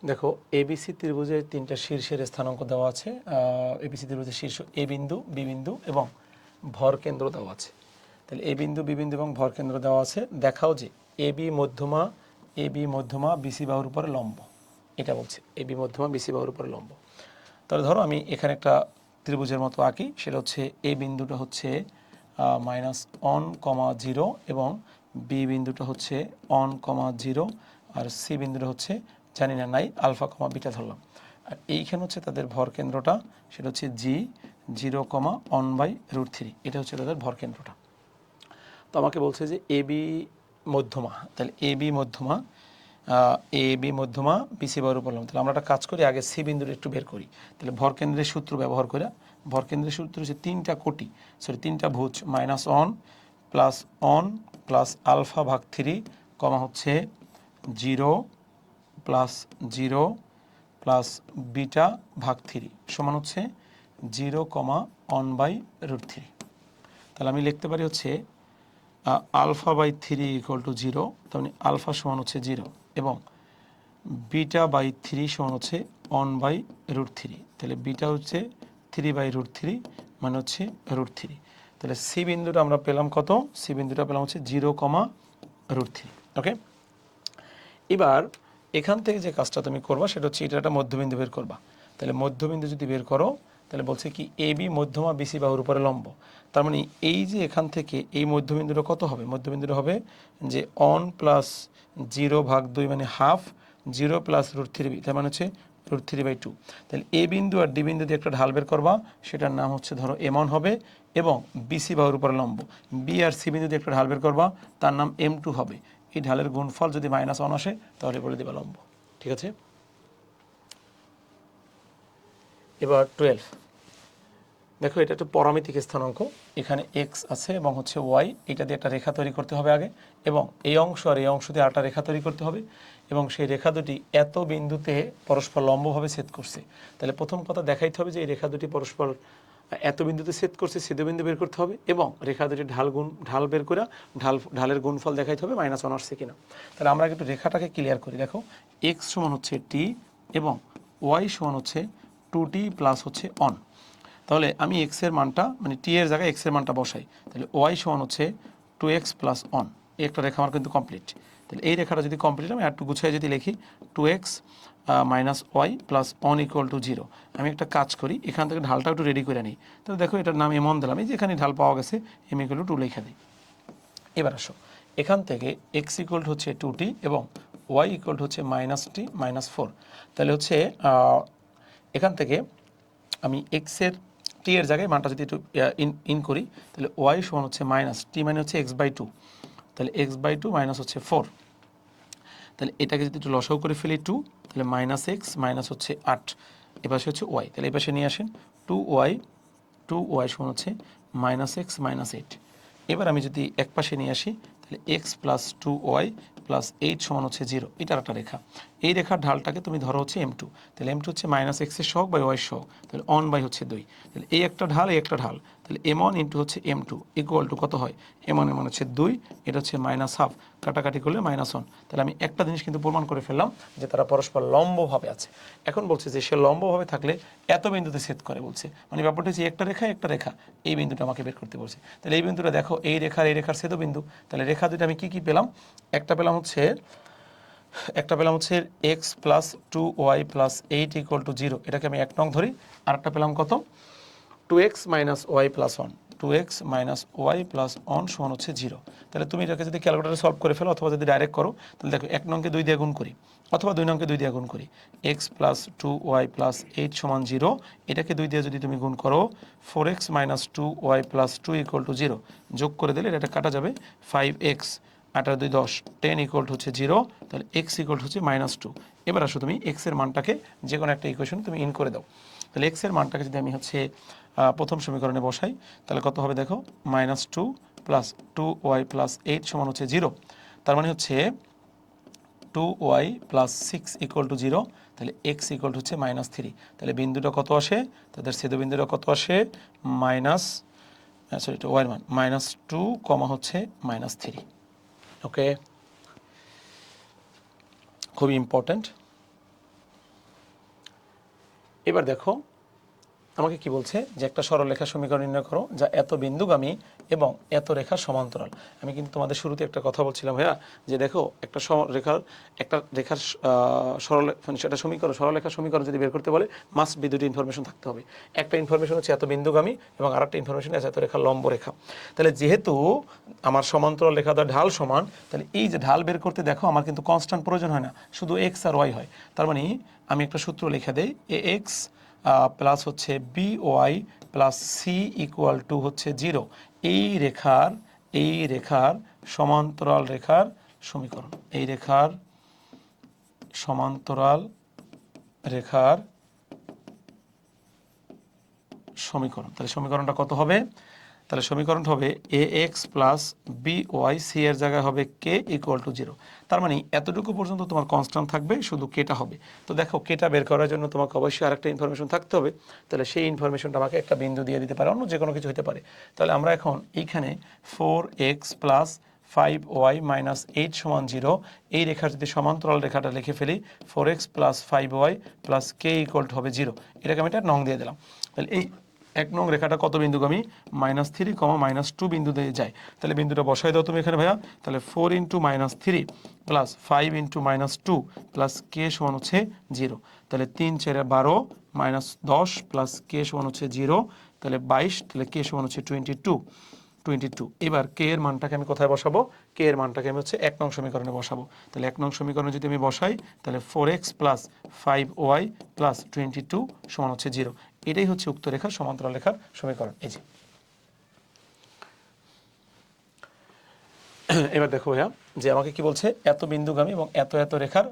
দেখো এবিসি ত্রিভুজের তিনটা শীর্ষের স্থানাঙ্ক দেওয়া আছে। এবিসি ত্রিভুজের শীর্ষ এ বিন্দু, বি বিন্দু এবং ভর কেন্দ্র দেওয়া আছে। তাহলে এ বিন্দু, বি বিন্দু এবং ভর কেন্দ্র দেওয়া আছে। দেখাও যে এবি মধ্যমা বিসি বাহুর উপরে লম্ব, এটা বলছে এবি মধ্যমা বিসি বাহুর উপরে লম্ব। তাহলে ধরো আমি এখানে একটা ত্রিভুজের মতো আঁকি, সেটা হচ্ছে এ বিন্দুটা হচ্ছে -1,0 এবং বি বিন্দুটা হচ্ছে 1,0 আর সি বিন্দুটা হচ্ছে জানি না, নাই, আলফা কমা বিটা ধরলাম। আর এইখানে হচ্ছে তাদের ভর কেন্দ্রটা, সেটা হচ্ছে জি 0,1/√3, এটা হচ্ছে তাদের ভর কেন্দ্রটা। তো আমাকে বলছে যে এবি মধ্যমা, তাহলে এবি মধ্যমা এ বি মধ্যমা বিসি বাহুর উপর লম্ব। তাহলে আমরা একটা কাজ করি, আগে সি বিন্দুটা একটু বের করি। তাহলে ভরকেন্দ্রের সূত্র ব্যবহার করে, ভরকেন্দ্রের সূত্র হচ্ছে তিনটা ভুজ মাইনাস অন প্লাস আলফা ভাগ 3 কমা হচ্ছে 0 প্লাস 0 প্লাস বিটা ভাগ 3 সমান হচ্ছে 0,1/√3। তাহলে আমি লিখতে পারি হচ্ছে আলফা বাই 3 ইকুয়াল টু 0, তার মানে আলফা সমান হচ্ছে 0 এবং বিটা বাই 3 সমান হচ্ছে 1/√3। তাহলে বিটা হচ্ছে 3/√3 মানে হচ্ছে √3। তাহলে সি বিন্দুটা আমরা পেলাম কত? সি বিন্দুটা পেলাম হচ্ছে 0,√3। ওকে, এবার এখান থেকে যে কাজটা তুমি করবা সেটা হচ্ছে এটা একটা মধ্যবিন্দু বের করবা। তাহলে মধ্যবিন্দু যদি বের করো তাহলে বলছে কি এ বি মধ্যমা বিসি বাহুর উপরে লম্ব। তার মানে এই যে এখান থেকে এই মধ্যবিন্দুটা কত হবে? মধ্যবিন্দুটা হবে যে 1 প্লাস 0 ভাগ 2 মানে হাফ, 0 প্লাস √3, তার মানে হচ্ছে √3/2। তাহলে এ বিন্দু আর ডি বিন্দু দিয়ে একটা ঢাল বের করবা, সেটার নাম হচ্ছে ধরো M1 হবে এবং বিসি বাহুর উপরে লম্ব। বি আর সি বিন্দু দিয়ে একটা ঢাল বের করবা, তার নাম M2 হবে। এই ঢালের গুণফল যদি -1 আসে তাহলে বলে দিবা লম্ব। ঠিক আছে, এবার 12 দেখো, এটা একটা পরামিতিক স্থানাঙ্ক। এখানে x আছে এবং হচ্ছে y, এটা দিয়ে একটা রেখা তৈরি করতে হবে আগে এবং এই অংশ আর এই অংশ দিয়ে আরেকটা রেখা তৈরি করতে হবে এবং সেই রেখা দুটি এত বিন্দুতে পরস্পর লম্বভাবে ছেদ করছে। তাহলে প্রথম কথা দেখাইতে হবে যে এই রেখা দুটি পরস্পর এত বিন্দুতে ছেদ করছে, ছেদবিন্দু বের করতে হবে এবং রেখা দুটি ঢাল বের করে ঢালের গুণফল দেখাইতে হবে -1 আসছে কিনা। তাহলে আমরা একটু রেখাটাকে ক্লিয়ার করি। দেখো, x সমান হচ্ছে t এবং y সমান হচ্ছে 2t প্লাস হচ্ছে অন। তাহলে আমি x এর মানটা মানে t এর জায়গায় x এর মানটা বসাই। তাহলে y সমান হচ্ছে 2x প্লাস অন। এই একটা রেখা আমার কিন্তু কমপ্লিট। তাহলে এই রেখাটা যদি কমপ্লিট আমি একটু গুছিয়ে যদি লিখি 2x minus y plus one equal to 0। আমি একটা কাজ করি, এখান থেকে ঢালটা একটু রেডি করে নিই। তাহলে দেখো, এটার নাম এমন দিলাম, এই যে এখানে ঢাল পাওয়া গেছে, m ইকুয়াল টু 2 লিখে দিই। এবার আসো, এখান থেকে x ইকুয়াল হচ্ছে 2t এবং y ইকুয়াল হচ্ছে -t -4। তাহলে হচ্ছে এখান থেকে আমি x এর t এর জায়গায় মানটা যদি একটু ইন করি, তাহলে y সমান হচ্ছে -t মানে হচ্ছে x/2। তাহলে x/2 মাইনাস হচ্ছে 4। তাহলে এটাকে যদি একটু লসাগু করে ফেলি 2, তাহলে -x মাইনাস হচ্ছে 8, এপাশে হচ্ছে y। তাহলে এপাশে নিয়ে আসেন 2y সমান হচ্ছে -x -8। এবার আমি যদি এক পাশে নিয়ে আসি তাহলে x প্লাস 2y প্লাস 8 সমান হচ্ছে 0। এটার একটা রেখা, এই রেখার ঢালটাকে তুমি ধরো হচ্ছে m2। তাহলে m2 হচ্ছে -x এর সহগ বাই y এর সহগ, তাহলে অন বাই হচ্ছে 2। তাহলে এই একটা ঢাল, এই একটা ঢাল, তাহলে m1 ইন্টু হচ্ছে m2 ইকুয়াল টু কত হয়? m1 এর মান হচ্ছে 2, এটা হচ্ছে -1/2, কাটাকাটি করলে -1। তাহলে আমি একটা জিনিস কিন্তু প্রমাণ করে ফেললাম যে তারা পরস্পর লম্বভাবে আছে। এখন বলছে যে সে লম্বভাবে থাকলে এত বিন্দুতে ছেদ করে বলছে, মানে ব্যাপারটা হচ্ছে একটা রেখা, এই বিন্দুটা আমাকে বের করতে বলছে। তাহলে এই বিন্দুটা দেখো, এই রেখার ছেদবিন্দু। তাহলে রেখা দুটো আমি কি পেলাম? একটা পেলাম হচ্ছে x plus 2y plus 8 equal to 0, এটাকে আমি 1 নং ধরি। আর একটা পেলাম কত? 2x minus y plus 1, 2x minus y plus 1 সমান হচ্ছে 0। তাহলে তুমি এটাকে যদি ক্যালকুলেটারে সলভ করে ফেলো অথবা যদি ডাইরেক্ট করো, তাহলে দেখো 1 নংকে 2 দিয়ে গুণ করি অথবা 2 নংকে 2 দিয়ে গুণ করি। x প্লাস 2y প্লাস 8 সমান 0, এটাকে 2 দিয়ে যদি তুমি গুণ করো 4x minus 2y plus 2 equal to 0, যোগ করে দিলে এটা কাটা যাবে 5x, 8 আর 2 10, 10 ইকুয়াল টু হচ্ছে 0। তাহলে x ইকুয়াল টু হচ্ছে -2। এবার আসো তুমি x এর মানটাকে যে কোনো একটা ইকুয়েশন তুমি ইন করে দাও। তাহলে x এর মানটাকে যদি আমি হচ্ছে প্রথম সমীকরণে বসাই, তাহলে কত হবে দেখো? -2 প্লাস 2y প্লাস 8 সমান হচ্ছে 0। তার মানে হচ্ছে 2y প্লাস 6 ইকুয়াল টু 0। তাহলে x ইকুয়াল টু হচ্ছে -3। তাহলে বিন্দুটা কত আসে? তাদের ছেদবিন্দুটা কত আসে? এটা y এর মান -2 কমা হচ্ছে -3। ওকে, খুবই ইম্পর্ট্যান্ট। এবার দেখো আমাকে কি বলছে যে একটা সরলরেখা সমীকরণ নির্ণয় করো যা এত বিন্দুগামী এবং এত রেখার সমান্তরাল। আমি কিন্তু তোমাদের শুরুতে একটা কথা বলছিলাম ভাইয়া, যে দেখো একটা রেখার সেটা সরলরেখার সমীকরণ যদি বের করতে বলে মাস্ট বি দুটি ইনফরমেশন থাকতে হবে। একটা ইনফরমেশন হচ্ছে এত বিন্দুগামী এবং আরেকটা ইনফরমেশন আছে এত রেখার লম্ব রেখা। তাহলে যেহেতু আমার সমান্তরাল রেখা দ্বারা ঢাল সমান, তাহলে এই যে ঢাল বের করতে দেখো আমার কিন্তু কনস্ট্যান্ট প্রয়োজন হয় না, শুধু এক্স আর ওয়াই হয়। তার মানে আমি একটা সূত্র লিখে দেই, এ এক্স প্লাস হচ্ছে b y plus c equal to হচ্ছে 0। এই রেখার সমান্তরাল রেখার সমীকরণ, এই রেখার সমান্তরাল রেখার সমীকরণ। তাহলে সমীকরণটা কত হবে? তাহলে সমীকরণটা হবে ax প্লাস by, c এর জায়গায় হবে k ইকুয়াল টু 0। তার মানে এতটুকু পর্যন্ত তোমার কনস্ট্যান্ট থাকবে, শুধু কেটা হবে। তো দেখো কেটা বের করার জন্য তোমাকে অবশ্যই আরেকটা ইনফরমেশন থাকতে হবে। তাহলে সেই ইনফরমেশনটা আমাকে একটা বিন্দু দিয়ে দিতে পারে, অন্য যে কোনো কিছু হতে পারে। তাহলে আমরা এখন এইখানে 4x প্লাস 5y মাইনাস 8 সমান 0 এই রেখার যদি সমান্তরাল রেখাটা লিখে ফেলি 4x plus 5y plus k equal to হবে 0। এটাকে আমি একটা নং দিয়ে দিলাম। তাহলে এই 1 নং রেখাটা কত বিন্দুগামী? -3, -2 বিন্দু দিয়ে যায়। তাহলে বিন্দুটা বসাই দাও তুমি এখানে ভাইয়া। তাহলে 4 × -3 প্লাস 5 × -2 প্লাস k সমান হচ্ছে 0। তাহলে 3 4 12 -10 প্লাস k সমান হচ্ছে 0, তাহলে 22। তাহলে k সমান হচ্ছে 22। এবার k এর মানটাকে আমি কোথায় বসাবো? k এর মানটাকে আমি হচ্ছে 1 নং সমীকরণে বসাবো। তাহলে 1 নং সমীকরণে যদি আমি বসাই তাহলে 4x প্লাস 5y প্লাস 22 সমান হচ্ছে 0। এটাই হচ্ছে উক্ত রেখার সমান্তরাল রেখার সমীকরণ। এই যে এবার দেখো ভাইয়া যে আমাকে কি বলছে, এত বিন্দুগামী এবং এত এত রেখার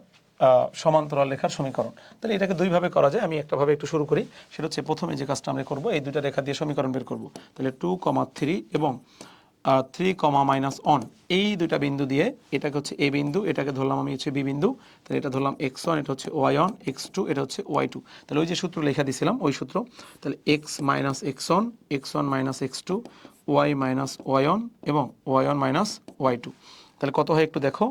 সমান্তরাল রেখার সমীকরণ। তাহলে এটাকে দুইভাবে করা যায়, আমি একটা ভাবে একটু শুরু করি। সেটা হচ্ছে প্রথমে যে কাজটা আমরা করব, এই দুইটা রেখা দিয়ে সমীকরণ বের করব। তাহলে 2, 3 এবং 3, -1 এই দুইটা বিন্দু দিয়ে, এটাকে হচ্ছে এ বিন্দু, এটাকে ধরলাম আমি হচ্ছে বি বিন্দু। তাহলে এটা ধরলাম x1, এটা হচ্ছে y1, x2 এটা হচ্ছে y2। তাহলে ওই যে সূত্র লেখা দিয়েছিলাম ওই সূত্র। তাহলে x minus x1, x1 minus x2, y minus y1 এবং y1 মাইনাস y2। তাহলে কত হয় একটু দেখো,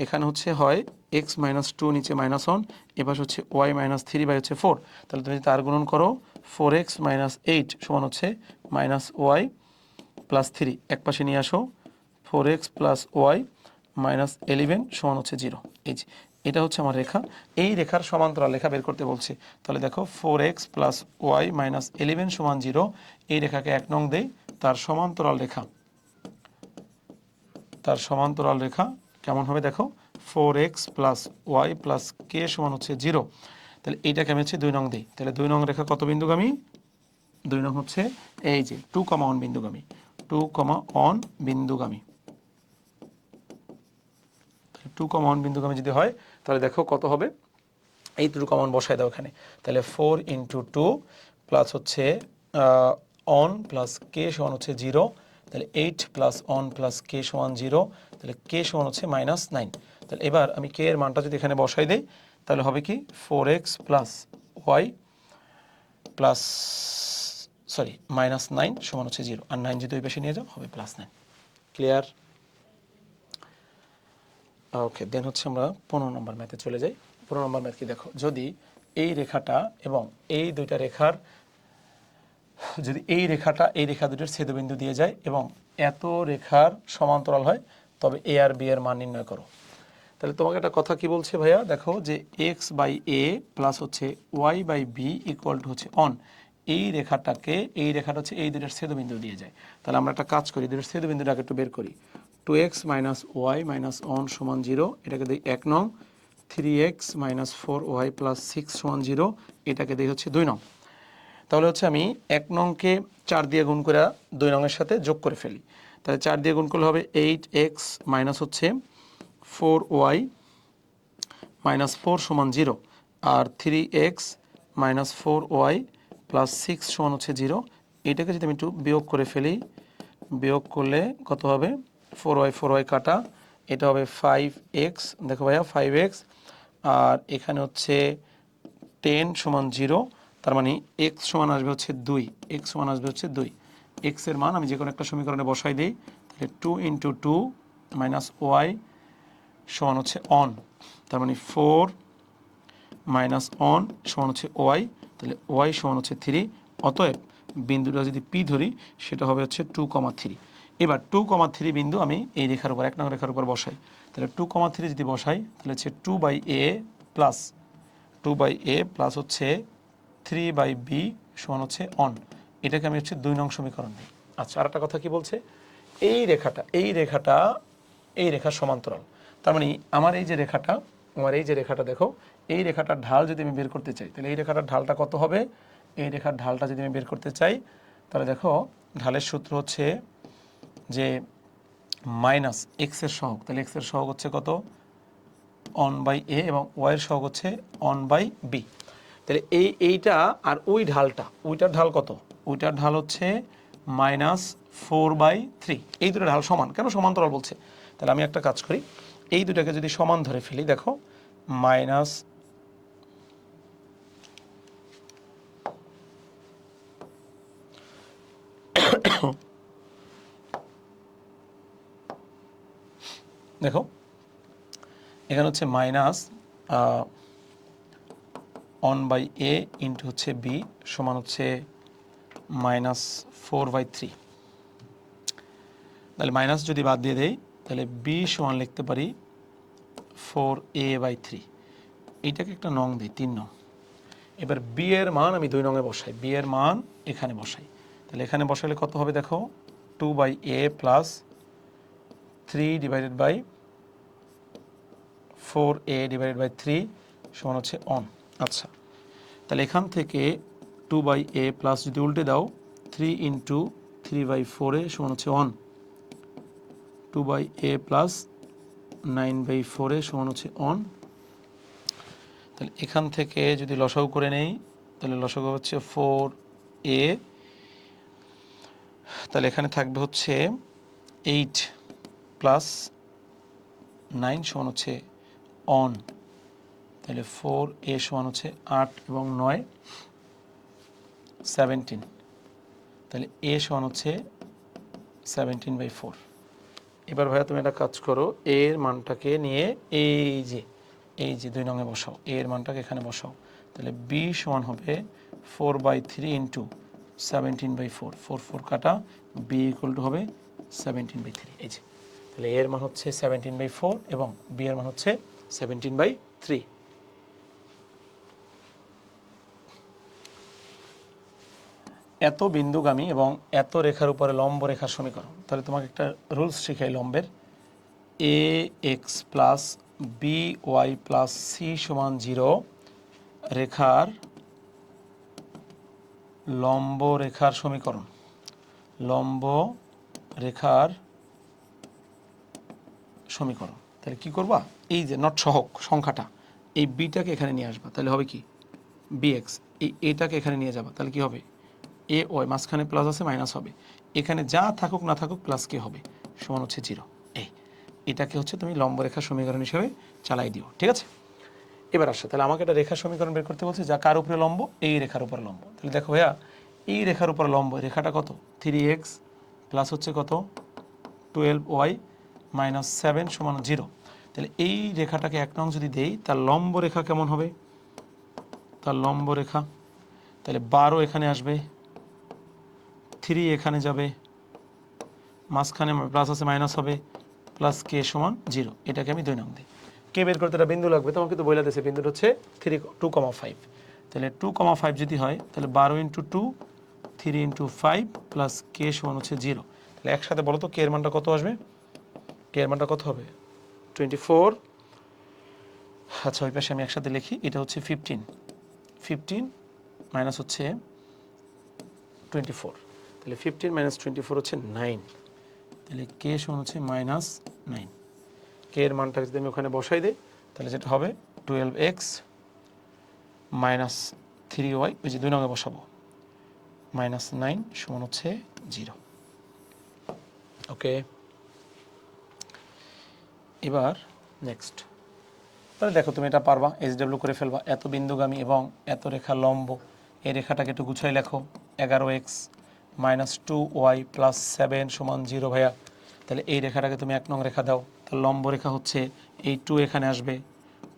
এখানে হচ্ছে হয় x মাইনাস 2 নিচে -1, এবার হচ্ছে y মাইনাস 3 বাই হচ্ছে 4। তাহলে তুমি যদি তার গুণন করো 4x মাইনাস 8 সমান হচ্ছে -y প্লাস 3, এক পাশে নিয়ে আসো 4x প্লাস ওয়াই মাইনাস 11 সমান হচ্ছে 0। এই যে এটা হচ্ছে আমার রেখা। এই রেখার সমান্তরাল রেখা বের করতে বলছে। তাহলে দেখো 4x প্লাস ওয়াই মাইনাস 11 সমান 0, এই রেখাকে 1 নং দেই। তার সমান্তরাল রেখা কেমন হবে দেখো, 4x plus Y plus k সমান হচ্ছে 0। তাহলে এইটাকে আমি হচ্ছে 2 নং দিই। তাহলে 2 নং রেখা কত বিন্দুগামী? 2 নং হচ্ছে এই যে 2, 1 বিন্দুগামী। 2, 1 বিন্দুগামী। 2, 1 বিন্দুগামী যদি হয় তাহলে দেখো কত হবে, এই 2, 1 বসায় দাও এখানে। তাহলে 4 × 2 প্লাস হচ্ছে 1 প্লাস k সমান হচ্ছে 0। তাহলে 8 প্লাস 1 প্লাস k সমান 0। তাহলে k সমান হচ্ছে -9। তাহলে এবার আমি k এর মানটা যদি এখানে বসাই দেই তাহলে হবে কি 4x প্লাস y প্লাস -9 সমান হচ্ছে 0। আর 9 যদি ওই পাশে নিয়ে যাও হবে +9। ক্লিয়ার? ওকে, দেন হচ্ছে আমরা 15 নম্বর ম্যাথে চলে যাই। 15 নম্বর ম্যাথ কি দেখো, যদি এই রেখাটা এবং এই দুইটা রেখার, যদি এই রেখা দুটোর ছেদবিন্দু দিয়ে যায় এবং এত রেখার সমান্তরাল হয়, তবে এ আর বি এর মান নির্ণয় করো। তাহলে তোমাকে একটা কথা কি বলছে ভাইয়া, দেখো যে x/a প্লাস হচ্ছে y/b ইকুয়াল টু হচ্ছে অন। এই রেখাটা হচ্ছে এই দুটোর ছেদবিন্দু দিয়ে যায়। তাহলে আমরা একটা কাজ করি, দুটোর ছেদবিন্দুটাকে একটু বের করি। 2x মাইনাস ওয়াই মাইনাস 1 সমান 0, এটাকে দিই 1 নং। 3x মাইনাস 4y প্লাস 6 সমান 0, এটাকে দিই হচ্ছে 2 নং। তাহলে হচ্ছে আমি 1 নংকে 4 দিয়ে গুণ করে 2 নংয়ের সাথে যোগ করে ফেলি। তাহলে 4 দিয়ে গুণ করলে হবে 8x মাইনাস হচ্ছে 4y মাইনাস 4 সমান 0, আর 3x মাইনাস 4y প্লাস 6 সমান হচ্ছে 0। এটাকে যদি আমি একটু বিয়োগ করে ফেলি, বিয়োগ করলে কত হবে, 4y কাটা, এটা হবে 5x। দেখো ভাইয়া 5x, আর এখানে হচ্ছে 10 সমান 0। তার মানে x সমান আসবে হচ্ছে 2, x সমান আসবে হচ্ছে 2। x এর মান আমি যে কোনো একটা সমীকরণে বসাই দিই। তাহলে 2 × 2 মাইনাস ওয়াই সমান হচ্ছে অন। তার মানে 4 মাইনাস অন সমান হচ্ছে ওয়াই। তাহলে ওয়াই সমান হচ্ছে 3। অতএব বিন্দুটা যদি পি ধরি সেটা হবে হচ্ছে 2, 3। এবার 2, 3 বিন্দু আমি এই রেখার উপর, 1 নং রেখার উপর বসাই। তাহলে 2, 3 যদি বসাই তাহলে হচ্ছে 2/a প্লাস হচ্ছে 3/b সমান হচ্ছে অন। এটাকে আমি হচ্ছে 2 নং সমীকরণ দিই। আচ্ছা, আর একটা কথা কি বলছে, এই রেখার সমান্তরাল। তার মানে আমার এই যে রেখাটা দেখো, এই রেখাটার ঢাল যদি আমি বের করতে চাই তাহলে এই রেখাটার ঢালটা কত হবে? এই রেখার ঢালটা যদি আমি বের করতে চাই তাহলে দেখো ঢালের সূত্র হচ্ছে যে মাইনাস এক্স এর সহগ। তাহলে এক্স এর সহগ হচ্ছে কত? অন বাই এ এবং ওয়াইয়ের সহগ হচ্ছে অন বাই বি। তাহলে এইটা আর ওইটার ঢাল কত? ওইটার ঢাল হচ্ছে -4/3। এই দুটো ঢাল সমান, কেন সমান্তরাল বলছে? তাহলে আমি একটা কাজ করি, এই দুটাকে যদি সমান ধরে ফেলি, দেখো মাইনাস দেখো এখানে হচ্ছে minus one by a into হচ্ছে বি সমান হচ্ছে -4/3। তাহলে মাইনাস যদি বাদ দিয়ে দেই তাহলে বি সমান লিখতে পারি 4a/3। এইটাকে একটা নং দিই, 3 নং। এবার বি এর মান আমি 2 নংয়ে বসাই, বি এর মান এখানে বসাই। তাহলে এখানে বসালে কত হবে দেখো, 2/a প্লাস 3/4a/3 সমান হচ্ছে অন। আচ্ছা, তাহলে এখান থেকে 2/a প্লাস যদি উল্টে দাও 3 ইন্টু 3/4 সমান হচ্ছে অন, 2/a প্লাস 9/4 সমান হচ্ছে অন। তাহলে এখান থেকে যদি লসাগু করে নেই তাহলে লসাগু হচ্ছে 4a, তাহলে এখানে থাকবে হচ্ছে 8 প্লাস 9 সমান হচ্ছে অন। তাহলে 4a সমান হচ্ছে 8 এবং 9 17। তাহলে a সমান হচ্ছে 17/4। এবার ভাইয়া তুমি একটা কাজ করো, এর মানটাকে নিয়ে এই যে 2 নংয়ে বসাও, এর মানটাকে এখানে বসাও। তাহলে বি সমান হবে 4/3 ইন্টু 17/4, 4 কাটা, বি ইকুয়াল টু হবে 17/3। এই যে তাহলে এর মান হচ্ছে 17/4 এবং বি এর মান হচ্ছে 17/3। এত বিন্দুগামী এবং এত রেখার উপরে লম্ব রেখার সমীকরণ। তাহলে তোমাকে একটা রুলস শিখাই লম্বের, a x plus b y plus c সমান 0 রেখার লম্ব রেখার সমীকরণ। লম্ব রেখার সমীকরণ। তাহলে কি করবা, এই যে নট সহগ সংখ্যাটা, এই বিটাকে এখানে নিয়ে আসবা, তাহলে হবে কি বি এক্স, এই এটাকে এখানে নিয়ে যাবা, তাহলে কি হবে এ ওয়াই, মাঝখানে প্লাস আছে মাইনাস হবে, এখানে যা থাকুক না থাকুক প্লাস কে হবে, সমান হচ্ছে 0। এটাকে হচ্ছে তুমি লম্বরেখার সমীকরণ হিসেবে চালাই দিও, ঠিক আছে? এবার আসো, তাহলে আমাকে একটা রেখার সমীকরণ বের করতে বলছে যা কার উপরে লম্ব, এই রেখার উপরে লম্ব। তাহলে দেখো ভাইয়া, এই রেখার উপরে লম্ব, রেখাটা কত 3x প্লাস হচ্ছে কত 12y মাইনাস 7 সমান 0। তাহলে এই রেখাটাকে 1 নং যদি দেই, তার লম্ব রেখা কেমন হবে, তার লম্ব রেখা, তাহলে 12 এখানে আসবে, 3 এখানে যাবে, মাঝখানে প্লাস আছে মাইনাস হবে, প্লাস কে সমান 0। এটাকে আমি 2 নং দিই। কে বের করতে একটা বিন্দু লাগবে, তোমাকে তো বলে দিয়েছে বিন্দুটা হচ্ছে 2,5। তাহলে 2,5 যদি হয় তাহলে 12 ইন্টু 2, 3 ইন্টু 5 প্লাস কে সমান হচ্ছে 0। তাহলে একসাথে বলো তো কে এর মানটা কত আসবে, কে এর মানটা কত হবে 24। আচ্ছা, ওই পাশে আমি একসাথে লিখি, এটা হচ্ছে 15 মাইনাস হচ্ছে 24, তাহলে 15 মাইনাস 24 হচ্ছে 9। তাহলে কে সমান হচ্ছে -9। কে এর মানটা যদি আমি ওখানে বসাই দিই তাহলে যেটা হবে 12x মাইনাস 3y, ওই যে 2 নঙে বসাবো, -9 সমান হচ্ছে 0। ওকে, এবার নেক্সট। তাহলে দেখো তুমি এটা পারবা, SW করে ফেলবা। এত বিন্দুগামী এবং এত রেখা লম্ব, এই রেখাটাকে একটু গুছাই লেখো, 11x মাইনাস 2y প্লাস 7 সমান 0 ভাইয়া। তাহলে এই রেখাটাকে তুমি 1 নং রেখা দাও, তাহলে লম্ব রেখা হচ্ছে এই 2 এখানে আসবে,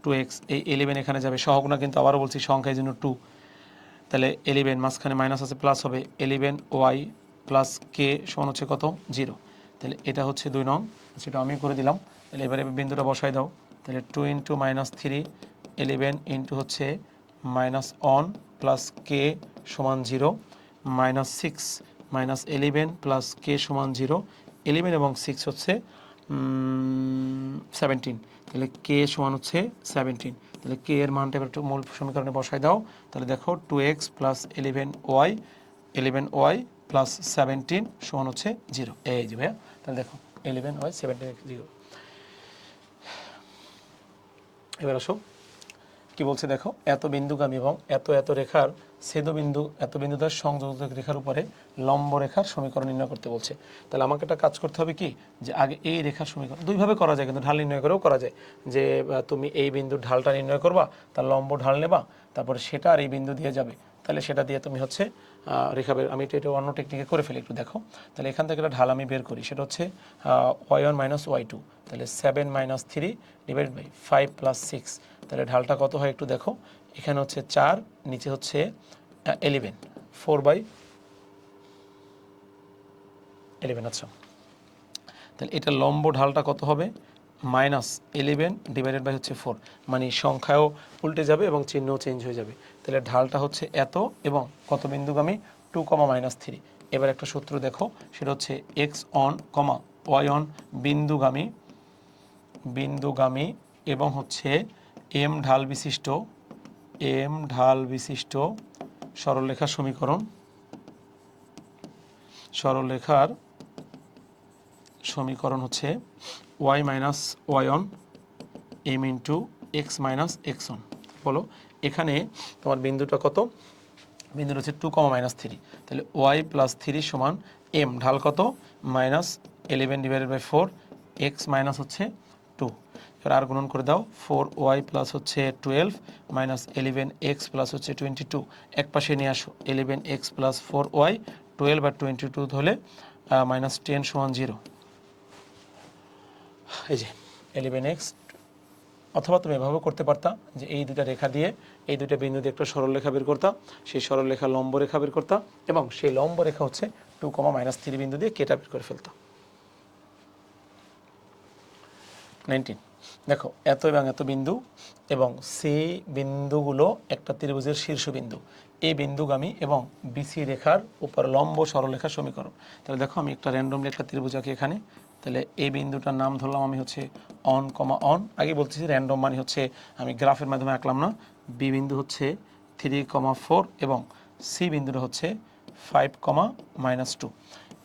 2x, এই 11 এখানে যাবে, সহগ না কিন্তু, আবারও বলছি সংখ্যার জন্য 2। তাহলে 11 মাঝখানে মাইনাস আছে প্লাস হবে, 11y প্লাস কে সমান হচ্ছে কত 0। তাহলে এটা হচ্ছে 2 নং, সেটা আমি করে দিলাম। তাহলে এবারে বিন্দুটা বসাই দাও, তাহলে 2 ইন্টু -3, 11 ইন্টু হচ্ছে -1 প্লাস কে সমান 0, -6 মাইনাস 11 প্লাস কে সমান 0, 11 এবং 6 হচ্ছে 17। তাহলে কে সমান হচ্ছে 17। তাহলে কে এর মানটা এবার একটু মূল সমীকরণে বসাই দাও। তাহলে দেখো 2x প্লাস 11y প্লাস 17 সমান হচ্ছে 0। এই যে ভাইয়া, তাহলে দেখো 11y 17 0। এবার আসো কি বলছে দেখো, এত বিন্দুগামী এবং এত এত রেখার ছেদবিন্দু, এত বিন্দু দ্বারা সংযোজক রেখার উপরে লম্ব রেখার সমীকরণ নির্ণয় করতে বলছে। তাহলে আমাকে একটা কাজ করতে হবে কি, যে আগে এই রেখার সমীকরণ দুইভাবে করা যায়, কিন্তু ঢাল নির্ণয় করেও করা যায়। যে তুমি এই বিন্দুর ঢালটা নির্ণয় করবা, তার লম্ব ঢাল নেবা, তারপরে সেটা আর এই বিন্দু দিয়ে যাবে, তাহলে সেটা দিয়ে তুমি হচ্ছে রেখা বের, আমি এটা অন্য টেকনিকে করে ফেলি, একটু দেখো। তাহলে এখান থেকে একটা ঢাল আমি বের করি, সেটা হচ্ছে y1 মাইনাস y2, তাহলে 7 মাইনাস 3 ডিভাইডেড বাই 5 প্লাস 6। তাহলে ঢালটা কত হয় একটু দেখো, এখানে হচ্ছে 4, নিচে হচ্ছে 11, 4/11। আচ্ছা, তাহলে এটা লম্ব ঢালটা কত হবে, -11 ডিভাইডেড বাই হচ্ছে 4, মানে সংখ্যাও উল্টে যাবে এবং চিহ্নও চেঞ্জ হয়ে যাবে। তাহলে ঢালটা হচ্ছে এত এবং কত বিন্দুগামী, 2, -3। এবার একটা সূত্র দেখো, সেটা হচ্ছে x1, y1 বিন্দুগামী এবং হচ্ছে m ঢাল বিশিষ্ট সরলরেখার সমীকরণ হচ্ছে y minus y1 m into x minus x1। বলো এখানে তোমার বিন্দুটা কত, বিন্দুটা হচ্ছে 2, -3, তাহলে y প্লাস 3 সমান m ঢাল কত, -11 ডিভাইডেড বাই 4, x মাইনাস হচ্ছে 2। এবার আর গুণন করে দাও, 4y প্লাস হচ্ছে 12 মাইনাস 11x প্লাস হচ্ছে 22, এক পাশে নিয়ে আসো, 11x প্লাস 4y 12 আর 22 হলে -10 সমান 0। এই যে 11x, অথবা তুমি এভাবেও করতে পারতা যে এই দুটা রেখা দিয়ে, এই দুটা বিন্দু দিয়ে একটা সরল রেখা বের করতা, সেই সরল রেখা লম্ব রেখা বের করতা এবং সেই লম্ব রেখা হচ্ছে 2, -3 বিন্দু দিয়ে কেটে বের করে ফেলতা। 19 দেখো, এত এবং এত বিন্দু এবং সেই বিন্দুগুলো একটা ত্রিভুজের শীর্ষবিন্দু, এই বিন্দুগামী এবং বিসি রেখার উপর লম্ব সরলরেখার সমীকরণ। তাহলে দেখো আমি একটা র্যান্ডমলি একটা ত্রিভুজ আঁকি এখানে। তাহলে এই বিন্দুটার নাম ধরলাম আমি হচ্ছে অন, আগে বলতেছি র্যান্ডম মানে হচ্ছে আমি গ্রাফের মাধ্যমে আঁকলাম না। বি বিন্দু হচ্ছে 3, 4 এবং সি বিন্দুটা হচ্ছে 5, -2।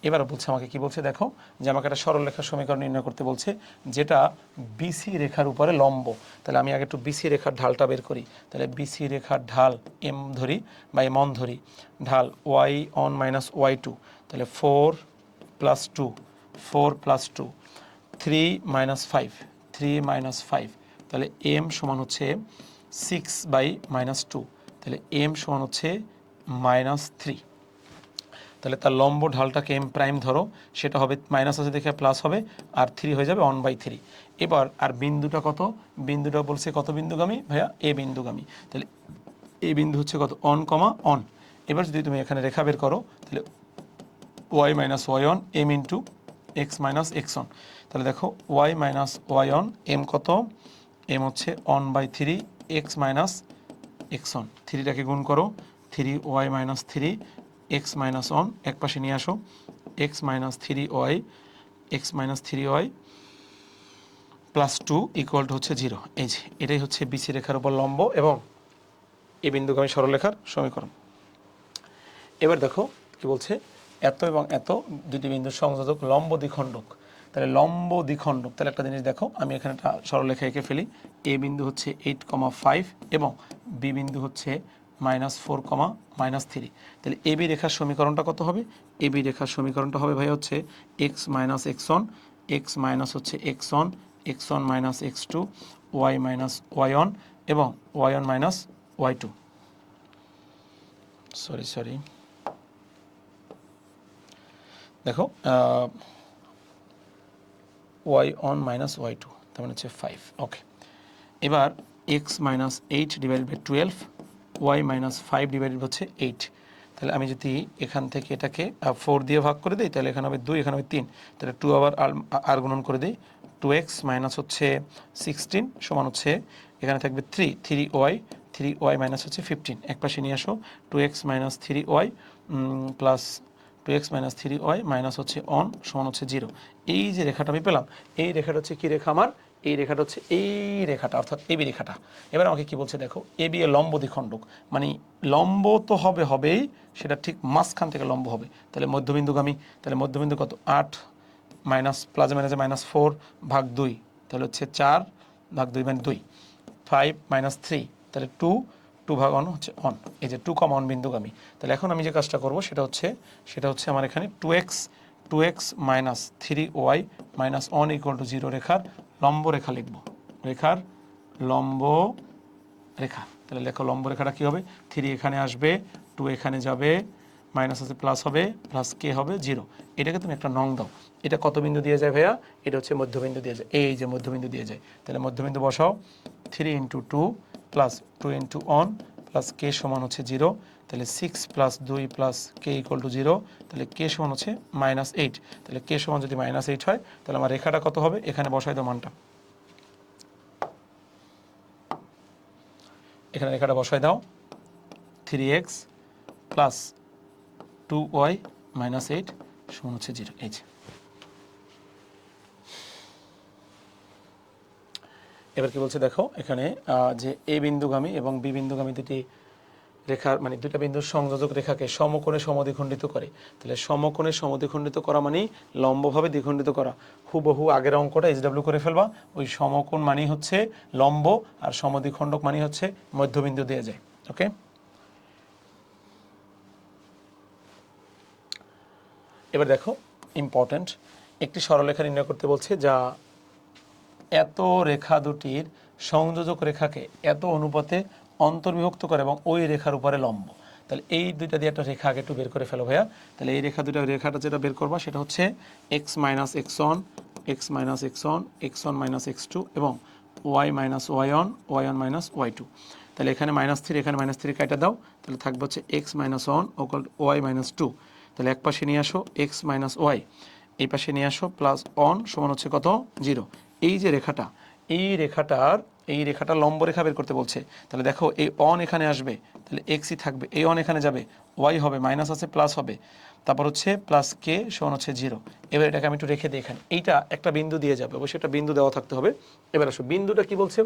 এবার বলছে আমাকে কি বলছে দেখো, যে আমাকে একটা সরলরেখার সমীকরণ নির্ণয় করতে বলছে যেটা বিসি রেখার উপরে লম্ব। তাহলে আমি আগে একটু বিসি রেখার ঢালটা বের করি। তাহলে বিসি রেখার ঢাল এম ধরি বা এম অন ধরি, ঢাল y1 মাইনাস y2, তাহলে 4 প্লাস 2, 3 মাইনাস 5, তাহলে এম সমান হচ্ছে 6/-2, তাহলে এম সমান হচ্ছে -3। তাহলে তার লম্ব ঢালটাকে এম প্রাইম ধরো, সেটা হবে মাইনাস আছে দেখে প্লাস হবে, আর 3 হয়ে যাবে 1/3। এবার আর বিন্দুটা কত, বিন্দুটা বলছে কত বিন্দুগামী ভাইয়া, এ বিন্দুগামী। তাহলে এই বিন্দু হচ্ছে কত, অন। এবার যদি তুমি এখানে রেখা বের করো, তাহলে y minus y1 m into x minus x1। তাহলে দেখো y মাইনাস y1 m কত, m হচ্ছে 1/3 x মাইনাস x1, 3টাকে গুণ করো, 3y মাইনাস 3 x মাইনাস 1 এক পাশে নিয়ে আসো, x minus 3y plus 2 equal to হচ্ছে 0। এই যে এটাই হচ্ছে বিসি রেখার উপর লম্ব এবং এই বিন্দুগামী সরলরেখার সমীকরণ। এবার দেখো কি বলছে, এত এবং এত দুটি বিন্দুর সংযোজক লম্ব দ্বিখণ্ডক। তাহলে লম্ব দ্বিখণ্ডক, তাহলে একটা জিনিস দেখো, আমি এখানে একটা সরলরেখা এঁকে ফেলি। এ বিন্দু হচ্ছে 8, 5 এবং বি বিন্দু হচ্ছে -4, -3। তাহলে এবি রেখার সমীকরণটা কত হবে, এবি রেখার সমীকরণটা হবে ভাই হচ্ছে x minus x1, x minus হচ্ছে x1, x1 minus x2, y minus y1 এবং y1 মাইনাস y2। সরি দেখো y1 মাইনাস y2, তার মানে হচ্ছে 5। ওকে, এবার x minus 8 divided by 12, y minus 5 divided হচ্ছে 8। তাহলে আমি যদি এখান থেকে এটাকে 4 দিয়ে ভাগ করে দিই, তাহলে এখানে হবে 2, এখানে হবে 3, তাহলে 2 আবার আর গুণন করে দিই, 2x মাইনাস হচ্ছে 16 সমান হচ্ছে এখানে থাকবে 3y মাইনাস হচ্ছে 15, এক পাশে নিয়ে আসো, 2x minus 3y plus 2x minus 3y minus হচ্ছে অন সমান হচ্ছে 0। এই যে রেখাটা আমি পেলাম, এই রেখাটা হচ্ছে কি রেখা আমার, এই রেখাটা হচ্ছে এই রেখাটা, অর্থাৎ এবি রেখাটা। এবার আমাকে কি বলছে দেখো, এবি এ লম্ব দ্বিখণ্ডক, মানে লম্ব তো হবেই, সেটা ঠিক মাঝখান থেকে লম্ব হবে। তাহলে মধ্যবিন্দুগামী, তাহলে মধ্যবিন্দু কত, 8 মাইনাস প্লাস মাইনাসে -4 ভাগ 2, তাহলে হচ্ছে 4 ভাগ 2 মানে 2। 5 মাইনাস 3, তাহলে 2 ভাগ অন হচ্ছে অন, এই যে 2, অন বিন্দুগামী। তাহলে এখন আমি যে কাজটা করব সেটা হচ্ছে আমার এখানে 2x minus 3y minus 1 equal to 0 রেখার লম্ব রেখা লিখব, রেখার লম্ব রেখা। তাহলে লেখো লম্ব রেখাটা কী হবে, 3 এখানে আসবে, 2 এখানে যাবে, মাইনাস আছে প্লাস হবে, প্লাস কে হবে 0। এটাকে তুমি একটা নং দাও। এটা কত বিন্দু দিয়ে যায় ভাইয়া, এটা হচ্ছে মধ্যবিন্দু দিয়ে যায়, এই যে মধ্যবিন্দু দিয়ে যায়। তাহলে মধ্যবিন্দু বসাও, 3 ইন্টু 2 প্লাস 2 ইন্টু 1 প্লাস কে সমান হচ্ছে 0। তাহলে 6 plus 2 plus k equal to 0। তাহলে কে সমান হচ্ছে -8। তাহলে কে সমান যদি -8 হয় তাহলে আমার রেখাটা কত হবে, এখানে বসাই দাও মানটা, এখানে রেখাটা বসাই দাও, 3x প্লাস 2y মাইনাস 8 সমান হচ্ছে 0। এই যে এবার কি বলছে দেখো এখানে যে এ বিন্দুগামী এবং বি বিন্দুগামী দুটি রেখার মানে দুটা বিন্দুর সংযোজক রেখাকে সমকোণে সমদ্বিখণ্ডিত করে। তাহলে সমকোণে সমদ্বিখণ্ডিত করা মানে লম্বভাবে দ্বিখণ্ডিত করা। হুবহু আগের অঙ্কটা SW করে ফেলবা, ওই সমকোণ মানেই হচ্ছে লম্ব আর সমদ্বিখণ্ডক মানেই হচ্ছে মধ্যবিন্দু দিয়ে যায়। ওকে, এবার দেখো ইম্পর্ট্যান্ট, একটি সরলরেখা নির্ণয় করতে বলছে যা এত রেখা দুটির সংযোজক রেখাকে এত অনুপাতে অন্তর্বিভক্ত করে এবং ওই রেখার উপরে লম্ব। তাহলে এই দুইটা দিয়ে একটা রেখা আগে একটু বের করে ফেলো ভাইয়া। তাহলে এই রেখাটা যেটা বের করবা সেটা হচ্ছে x minus x one, x minus x one, x one minus x two এবং y minus y one minus y two. তাহলে এখানে -3, এখানে -3 কাটা দাও, তাহলে থাকবে হচ্ছে এক্স মাইনাস ওয়ান ওকাল ওয়াই মাইনাস টু। তাহলে এক পাশে নিয়ে আসো এক্স মাইনাস ওয়াই, এই পাশে নিয়ে আসো প্লাস অন সমান হচ্ছে কত 0। এই যে রেখাটা, এই রেখাটার লম্ব রেখা বের করতে বলছে। তাহলে দেখো এই অন এখানে আসবে, তাহলে এক্সই থাকবে, এই অন এখানে যাবে, ওয়াই হবে, মাইনাস আছে প্লাস হবে, তারপর হচ্ছে প্লাস কে সমান হচ্ছে 0। এবার এটাকে আমি একটু রেখে দিই এখানে, এইটা একটা বিন্দু দিয়ে যাবে, অবশ্যই একটা বিন্দু দেওয়া থাকতে হবে। এবার আসো বিন্দুটা কি বলছে,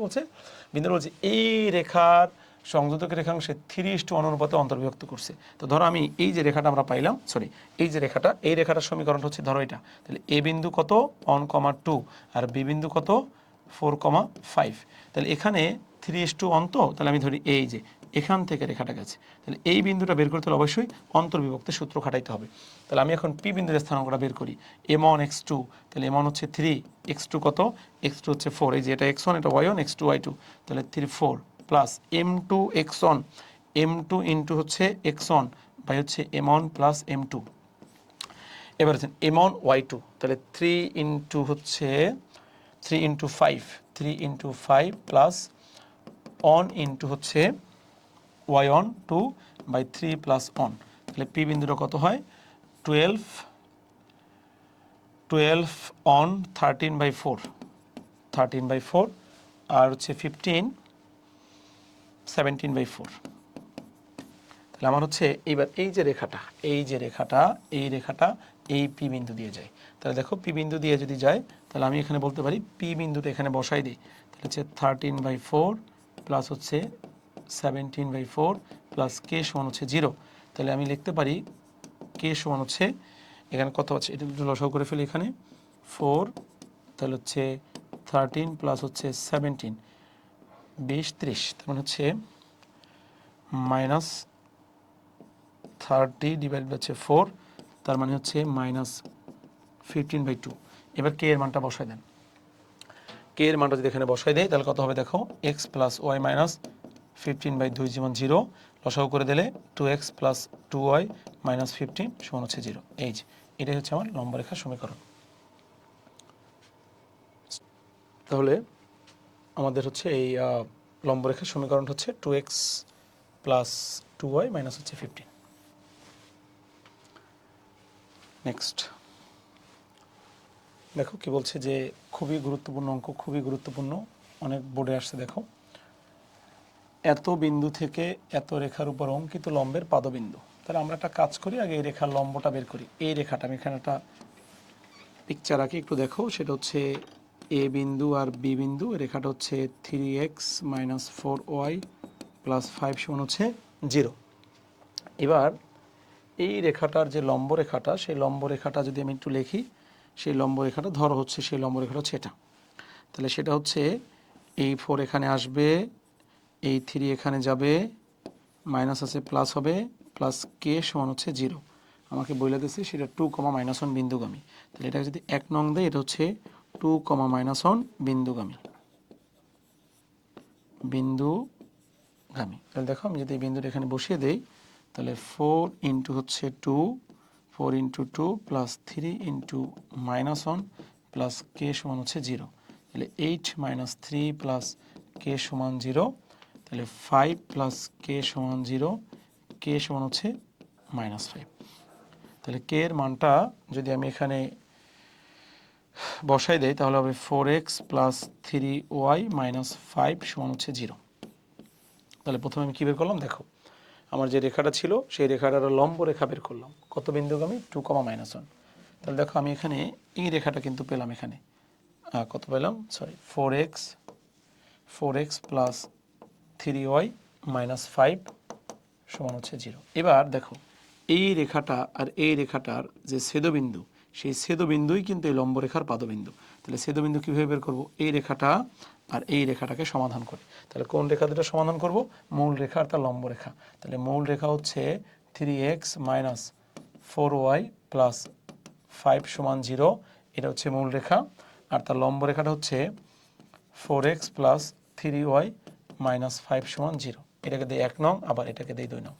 বিন্দুটা বলছে এই রেখার সংযোজক রেখাংশে 3:1 অনুপাতে অন্তর্বিভক্ত করছে। তো ধরো আমি এই যে রেখাটা আমরা পাইলাম, এই যে রেখাটা, এই রেখাটার সমীকরণ হচ্ছে ধরো এটা। তাহলে এ বিন্দু কত 1,2 আর বি বিন্দু কত 4,5। তাহলে এখানে 3:1 তো, তাহলে আমি ধরি এই যে এখান থেকে রেখাটা গেছে, তাহলে এই বিন্দুটা বের করতে হলে অবশ্যই অন্তর্বিভক্তের সূত্র খাটাইতে হবে। তাহলে আমি এখন পি বিন্দুর স্থানাঙ্কটা বের করি, m1 x2, তাহলে m1 হচ্ছে 3, x2 কত, x2 হচ্ছে 4, এই যে এটা x1 এটা y1, x2 y2, তাহলে 3 4 plus m2 x1, m2 into হচ্ছে x1 বাই হচ্ছে m1 প্লাস m2। এবার হচ্ছে m1 y2, তাহলে 3 ইন্টু হচ্ছে 3 into 5, 3 into 5 plus on into হচ্ছে y1 2 বাই 3 প্লাস অন। তাহলে পি বিন্দুটা কত হয় 12 অন 13/4, 13/4 আর হচ্ছে 15 17/4। তাহলে আমার হচ্ছে এইবার এই রেখাটা এই পি বিন্দু দিয়ে যায়। তাহলে দেখো পি বিন্দু দিয়ে যদি যায় তাহলে আমি এখানে বলতে পারি পি বিন্দুটা এখানে বসাই দিই, তাহলে হচ্ছে 13/4 প্লাস হচ্ছে 17/4 প্লাস কে সমান হচ্ছে 0। তাহলে আমি লিখতে পারি কে সমান হচ্ছে এখানে কত আছে, এটা একটু লসাগু করে ফেলি, এখানে 4, তাহলে হচ্ছে 13 প্লাস হচ্ছে 17 20 30, তার মানে হচ্ছে -30 ডিভাইড বাই 4, তার মানে হচ্ছে -15/2। এবার কে এর মানটা বসাই দেন, কে এর মানটা যদি এখানে বসাই দেয় তাহলে কত হবে দেখো এক্স প্লাস ওয়াই মাইনাস 15/2 যেমন 0, লসাগু করে দিলে 2x প্লাস 2y মাইনাস 15 সমান হচ্ছে 0। এই যে এটাই হচ্ছে আমার লম্ব রেখার সমীকরণ। তাহলে আমাদের হচ্ছে এই লম্ব রেখার সমীকরণ হচ্ছে 2x প্লাস 2y মাইনাস হচ্ছে 15। নেক্সট দেখো কি বলছে যে খুবই গুরুত্বপূর্ণ অঙ্ক, খুবই গুরুত্বপূর্ণ, অনেক বোর্ডে আসছে। দেখো এত বিন্দু থেকে এত রেখার উপর অঙ্কিত লম্বের পাদবিন্দু। তাহলে আমরা একটা কাজ করি, আগে এই রেখার লম্বটা বের করি। এই রেখাটা আমি এখানে একটা পিকচার আঁকি, একটু দেখো। সেটা হচ্ছে এ বিন্দু আর বি বিন্দু, রেখাটা হচ্ছে 3x মাইনাস 4y প্লাস 5 সমান হচ্ছে 0। এবার এই রেখাটার যে লম্ব রেখাটা, সেই লম্ব রেখাটা যদি আমি একটু লিখি, সেই লম্ব রেখাটা ধরো হচ্ছে সেই লম্ব রেখাটা হচ্ছে এটা। তাহলে সেটা হচ্ছে এই 4 এখানে আসবে, এই 3 এখানে যাবে, মাইনাস আছে প্লাস হবে, প্লাস কে সমান হচ্ছে 0। আমাকে বলে দিয়েছে সেটা 2, -1 বিন্দুগামী। তাহলে এটা যদি 1 নং দেয়, এটা হচ্ছে 2, -1 বিন্দুগামী। বিন্দুগামী। তাহলে দেখো আমি যদি এই বিন্দুটা এখানে বসিয়ে দেই, তাহলে 4 ইন্টু হচ্ছে 2, 4 ইন্টু 2 প্লাস 3 ইন্টু -1 প্লাস কে সমান হচ্ছে 0। তাহলে 8 - 3 প্লাস কে সমান 0। তাহলে 5 প্লাস কে সমান 0, কে সমান হচ্ছে -5। তাহলে কে এর মানটা যদি আমি এখানে বসাই দেই, তাহলে হবে 4x প্লাস 3y মাইনাস 5 সমান হচ্ছে 0। তাহলে প্রথমে আমি কী বের করলাম, দেখো আমার যে রেখাটা ছিল সেই রেখাটার লম্ব রেখা বের করলাম। কত বিন্দুগামী? 2, -1। তাহলে দেখো আমি এখানে এই রেখাটা কিন্তু পেলাম এখানে। কত পেলাম? Sorry, 4x plus 3y minus 5 সমান হচ্ছে 0। এবার দেখো এই রেখাটা আর এই রেখাটার যে ছেদবিন্দু, সেই ছেদবিন্দুই কিন্তু এই লম্বরেখার পাদবিন্দু। তাহলে ছেদবিন্দু কীভাবে বের করব? এই রেখাটা আর এই রেখাটাকে সমাধান করে। তাহলে কোন রেখা দুটো সমাধান করব? মূল রেখা আর তার লম্ব রেখা। তাহলে মূল রেখা হচ্ছে 3x মাইনাস 4y প্লাস 5 সমান 0, এটা হচ্ছে মূল রেখা। আর তার লম্ব রেখাটা হচ্ছে 4x প্লাস 3y মাইনাস 5 সমান 0। এটাকে দিই 1 নং, আবার এটাকে দিই 2 নং।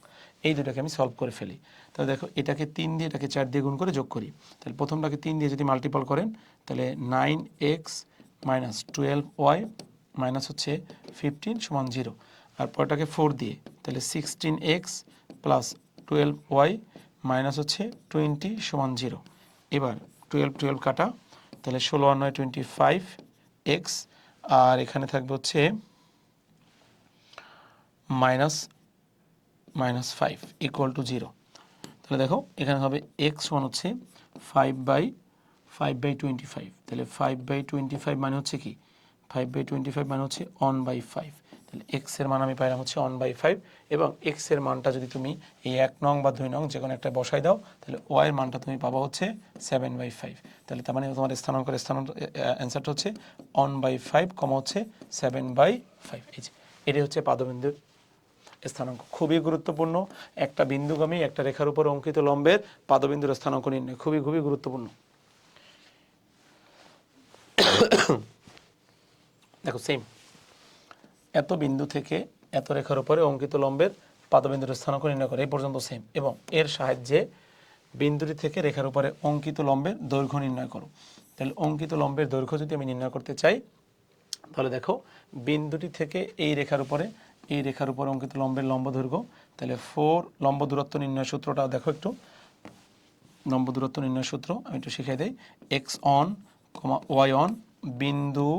এই দুটাকে আমি সলভ করে ফেলি। তাহলে দেখো এটাকে 3 দিয়ে এটাকে 4 দিয়ে গুণ করে যোগ করি। তাহলে প্রথমটাকে 3 দিয়ে যদি মাল্টিপল করেন, তাহলে 9x মাইনাস 12y মাইনাস হচ্ছে 15 সমান 0। আর পরটাকে 4 দিয়ে, তাহলে 16x প্লাস 12y মাইনাস হচ্ছে 20 সমান 0। এবার 12 কাটা, তাহলে 16 আর 9 25x, আর এখানে থাকবে হচ্ছে -5 ইকুয়াল টু 0। তাহলে দেখো এখানে হবে x সমান হচ্ছে 5/25। তাহলে 5/25 মানে হচ্ছে কি? 5/25 মানে হচ্ছে 1/5। তাহলে x এর মান আমি পাইলাম হচ্ছে 1/5। এবং x এর মানটা যদি তুমি এই 1 নং বা 2 নং যে কোনো একটা বসাই দাও, তাহলে y এর মানটা তুমি পাবা হচ্ছে 7/5। তাহলে তার মানে তোমার স্থানাঙ্কের অ্যান্সারটা হচ্ছে 1/5, হচ্ছে 7/5। এই যে এটাই হচ্ছে পাদবিন্দুর স্থানাঙ্ক। খুবই গুরুত্বপূর্ণ। একটা বিন্দুগামী একটা রেখার উপর অঙ্কিত লম্বের পাদবিন্দুর স্থানাঙ্ক নির্ণয় খুবই খুবই গুরুত্বপূর্ণ। দেখো সেম, এত বিন্দু থেকে এত রেখার উপরে অঙ্কিত লম্বের পাদবিন্দুর স্থানাঙ্ক নির্ণয় করে এই পর্যন্ত সেম। এবং এর সাহায্যে বিন্দুটি থেকে রেখার উপরে অঙ্কিত লম্বের দৈর্ঘ্য নির্ণয় করো। তাহলে অঙ্কিত লম্বের দৈর্ঘ্য যদি আমি নির্ণয় করতে চাই, তাহলে দেখো বিন্দুটি থেকে এই রেখার উপরে অঙ্কিত লম্বের লম্ব দৈর্ঘ্য, তাহলে 4 লম্ব দূরত্ব নির্ণয় সূত্রটা দেখো একটু। লম্ব দূরত্ব নির্ণয় সূত্র আমি একটু শিখিয়ে দেই। এক্স অন, ওয়াই অন, বিন্দু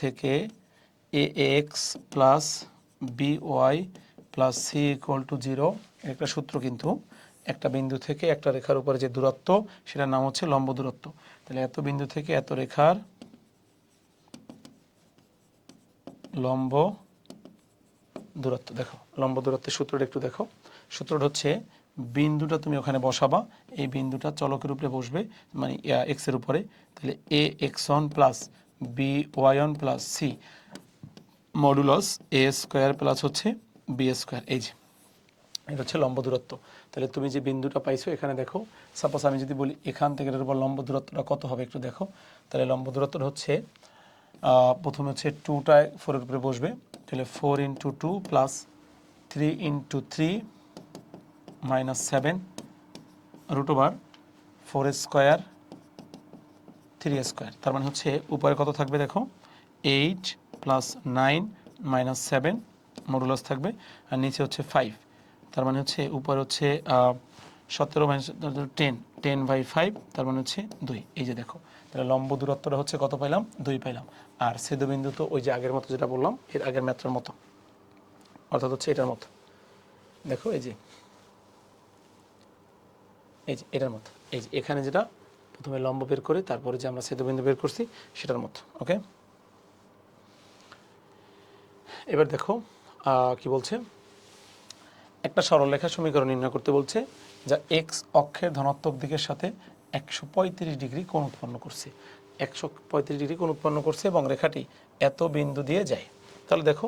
থেকে a x plus b y plus c equal to 0 একটা সূত্র। কিন্তু একটা বিন্দু থেকে একটা রেখার উপরে যে দূরত্ব, সেটার নাম হচ্ছে লম্ব দূরত্ব। তাহলে এত বিন্দু থেকে এত রেখার লম্ব দূরত্ব। দেখো লম্ব দূরত্বের সূত্রটা একটু দেখো। সূত্রটা হচ্ছে, বিন্দুটা তুমি ওখানে বসাবা, এই বিন্দুটা চলকের উপরে বসবে, মানে এক্স এর উপরে। তাহলে a x on plus b y on plus c modulus a square plus হচ্ছে বি স্কোয়ার। এই যে এটা হচ্ছে লম্ব দূরত্ব। তাহলে তুমি যে বিন্দুটা পাইছো এখানে দেখো, সাপোজ আমি যদি বলি এখান থেকে এটার উপর লম্ব দূরত্বটা কত হবে একটু দেখো। তাহলে লম্ব দূরত্বটা হচ্ছে, প্রথমে হচ্ছে 2টায় 4-এর উপরে বসবে। তাহলে 4 into 2 plus 3 into 3 minus 7 root over 4 square 3 square. তার মানে হচ্ছে উপরে কত থাকবে দেখো, 8 প্লাস 9 মাইনাস 7 মডুলাস থাকবে, আর নিচে হচ্ছে 5। তার মানে হচ্ছে উপরে হচ্ছে 17 মাইনাস 10/5, তার মানে হচ্ছে 2। এই যে দেখো, তাহলে লম্ব দূরত্বটা হচ্ছে কত পাইলাম? 2 পাইলাম। আর ছেদবিন্দু তো ওই যে আগের মতো যেটা বললাম, এর আগের ম্যাথটার মতো, অর্থাৎ হচ্ছে এটার মতো। দেখো এই যে এটার মতো, এই যে এখানে যেটা প্রথমে লম্ব বের করে তারপরে যে আমরা ছেদবিন্দু বের করছি সেটার মতো। ওকে, এবার দেখো কি বলছে, একটা সরলরেখা সমীকরণ নির্ণয় করতে বলছে, যা এক্স অক্ষের ধনাত্মক দিকের সাথে 135 ডিগ্রি কোণ উৎপন্ন করছে, 135 ডিগ্রি কোণ উৎপন্ন করছে এবং রেখাটি এত বিন্দু দিয়ে যায়। তাহলে দেখো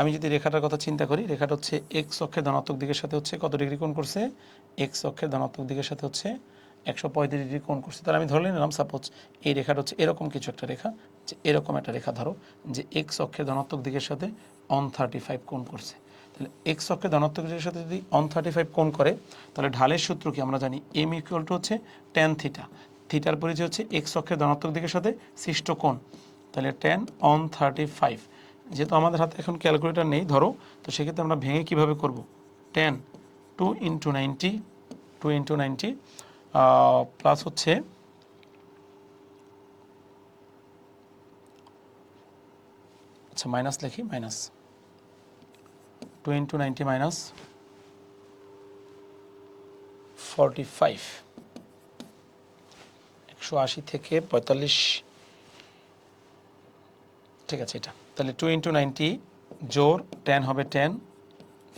আমি যদি রেখাটার কথা চিন্তা করি, রেখাটা হচ্ছে এক্স অক্ষের ধনাত্মক দিকের সাথে হচ্ছে কত ডিগ্রি কোণ করছে, এক্স অক্ষের ধনাত্মক দিকের সাথে হচ্ছে 135 ডিগ্রি কোণ করছে। তাহলে আমি ধরে নিলাম সাপোজ এই রেখাটা হচ্ছে এরকম কিছু একটা রেখা, যে এরকম একটা রেখা ধরো যে এক্স অক্ষের ধনাত্মক দিকের সাথে 135 কোণ করছে। তাহলে এক্স অক্ষের ধনাত্মক দিকের সাথে যদি 135 কোণ করে, তাহলে ঢালের সূত্র কি আমরা জানি, এম ইকুয়াল টু হচ্ছে ট্যান থিটা, থিটার পরিচয় হচ্ছে এক্স অক্ষের ধনাত্মক দিকের সাথে সৃষ্ট কোণ, তাহলে ট্যান 135। যেহেতু আমাদের হাতে এখন ক্যালকুলেটর নেই ধরো, তো সেক্ষেত্রে আমরা ভেঙে কিভাবে করব, ট্যান 2 × 90, 2 × 90 প্লাস হচ্ছে আচ্ছা মাইনাস লিখি, মাইনাস 2 × 90 মাইনাস 45, 180 থেকে 45, ঠিক আছে এটা। তাহলে 2 × 90 জোর 10 হবে 10,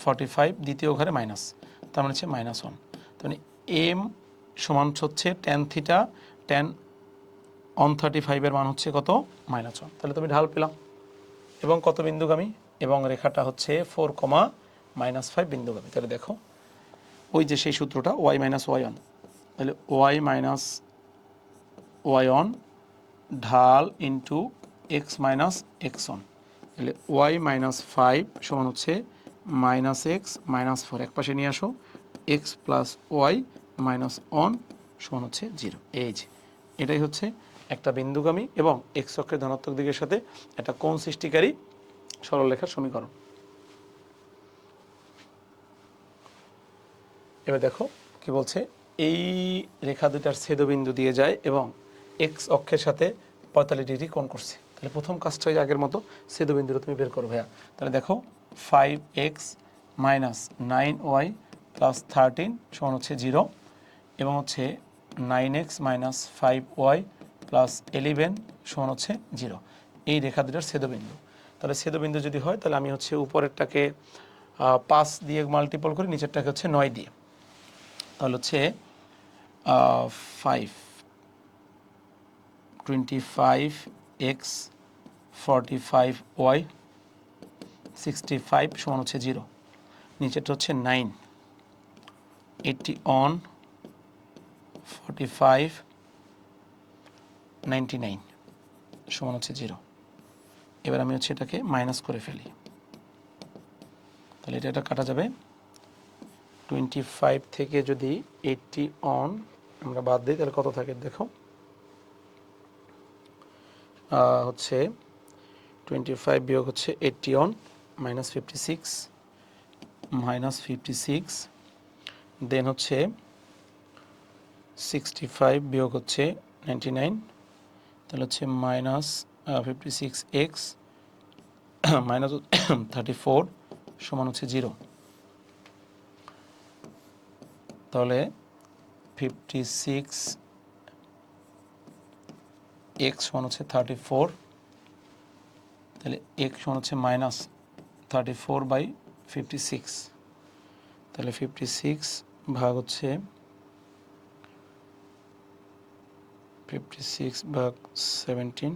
45 দ্বিতীয় ঘরে মাইনাস, তার মানে হচ্ছে -1। তার মানে এম সমান হচ্ছে ট্যান থিটা, ট্যান 135 এর মান হচ্ছে কত, -1। তাহলে তুমি ঢাল পেলাম এবং কত বিন্দুগামী, এবং রেখাটা হচ্ছে 4, -5 বিন্দুগামী। তাহলে দেখো ওই যে সেই সূত্রটা y - y1, তাহলে y - y1 ঢাল ইন্টু x - x1, তাহলে y - 5 সমান হচ্ছে -x - 4, এক পাশে নিয়ে আসো, x + y - 1 সমান হচ্ছে 0। এই যে এটাই হচ্ছে একটা বিন্দুগামী এবং x অক্ষের ধনাত্মক দিকের সাথে একটা কোণ সৃষ্টিকারী সরলরেখার সমীকরণ। এবার দেখো কি বলছে, এই রেখা দুটার ছেদবিন্দু দিয়ে যায় এবং এক্স অক্ষের সাথে 45 ডিগ্রি কোণ করছে। তাহলে প্রথম কাজটা ওই আগের মতো ছেদবিন্দুটা তুমি বের করো ভাইয়া। তাহলে দেখো 5x - 9y + 13 সমান হচ্ছে 0, এবং হচ্ছে 9x - 5y + 11 সমান হচ্ছে 0। এই রেখা দুটার ছেদবিন্দু। তাহলে ছেদবিন্দু যদি হয়, তাহলে আমি হচ্ছে উপরেরটাকে 5 দিয়ে মাল্টিপল করি, নিচেরটাকে হচ্ছে 9 দিয়ে। তাহলে হচ্ছে 5 25x 45y 65 সমান হচ্ছে 0, নিচেরটা হচ্ছে 9 80 on 45 99 সমান হচ্ছে 0। এবার আমি হচ্ছে এটাকে মাইনাস করে ফেলি, তাহলে এটা কাটা যাবে। 25 থেকে যদি 80 on আমরা বাদ দিই, তাহলে কত থাকে দেখো, হচ্ছে 25 বিয়োগ হচ্ছে 80 on -56 দেন হচ্ছে 65 বিয়োগ হচ্ছে 99, তাহলে হচ্ছে -56x -34 সমান হচ্ছে 0। তাহলে 56x সমান হচ্ছে 34, তাহলে x সমান হচ্ছে -34/56, তাহলে 56 ভাগ হচ্ছে 56 ভাগ 17,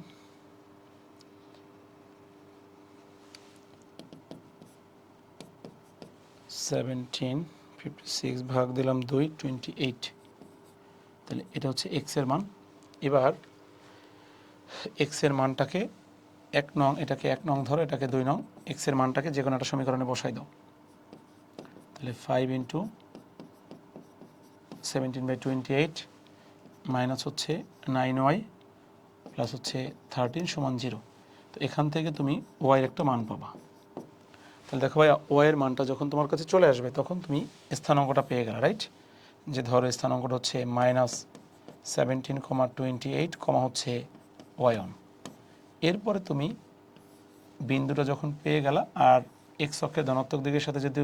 56 ভাগ দিলাম 2, 28। তাহলে এটা হচ্ছে x এর মান। এবার x এর মানটাকে 1 নং, এটাকে 1 নং ধরো, এটাকে 2 নং, x এর মানটাকে যে কোনো একটা সমীকরণে বসাই দাও। তাহলে 5 × 17/28 মাইনাস হচ্ছে 9y প্লাস হচ্ছে 13 সমান 0। তো এখান থেকে তুমি y এর একটা মান পাবা। তাহলে দেখো ভাই, y এর মানটা যখন তোমার কাছে চলে আসবে, তখন তুমি স্থানাঙ্কটা পেয়ে গেলে, রাইট? যে ধরো স্থানাঙ্কটা হচ্ছে -17,28, হচ্ছে y1। এরপরে তুমি বিন্দুটা যখন পেয়ে গেলা, আর এক্স অক্ষের ধনাত্মক দিকের সাথে যদি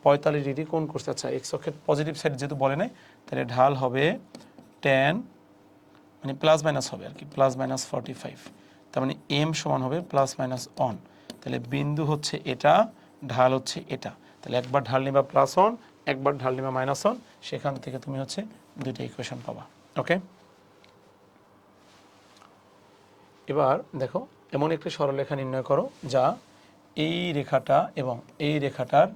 45 ডিগ্রি কোণ করতে, আচ্ছা এক্স অক্ষের পজিটিভ সাইড যেহেতু বলে নাই, তাহলে ঢাল হবে ট্যান, মানে প্লাস মাইনাস হবে আর কি, +-45, তার মানে এম সমান হবে +-1। তাহলে বিন্দু হচ্ছে এটা, ঢাল হচ্ছে এটা। তাহলে একবার ঢাল নিবা +1, একবার ঢাল নিবা -1, সেখান থেকে তুমি হচ্ছে দুইটা ইকুয়েশন পাবা। ওকে, এবার দেখো এমন একটি সরলরেখা নির্ণয় করো যা এই রেখাটা এবং এই রেখাটার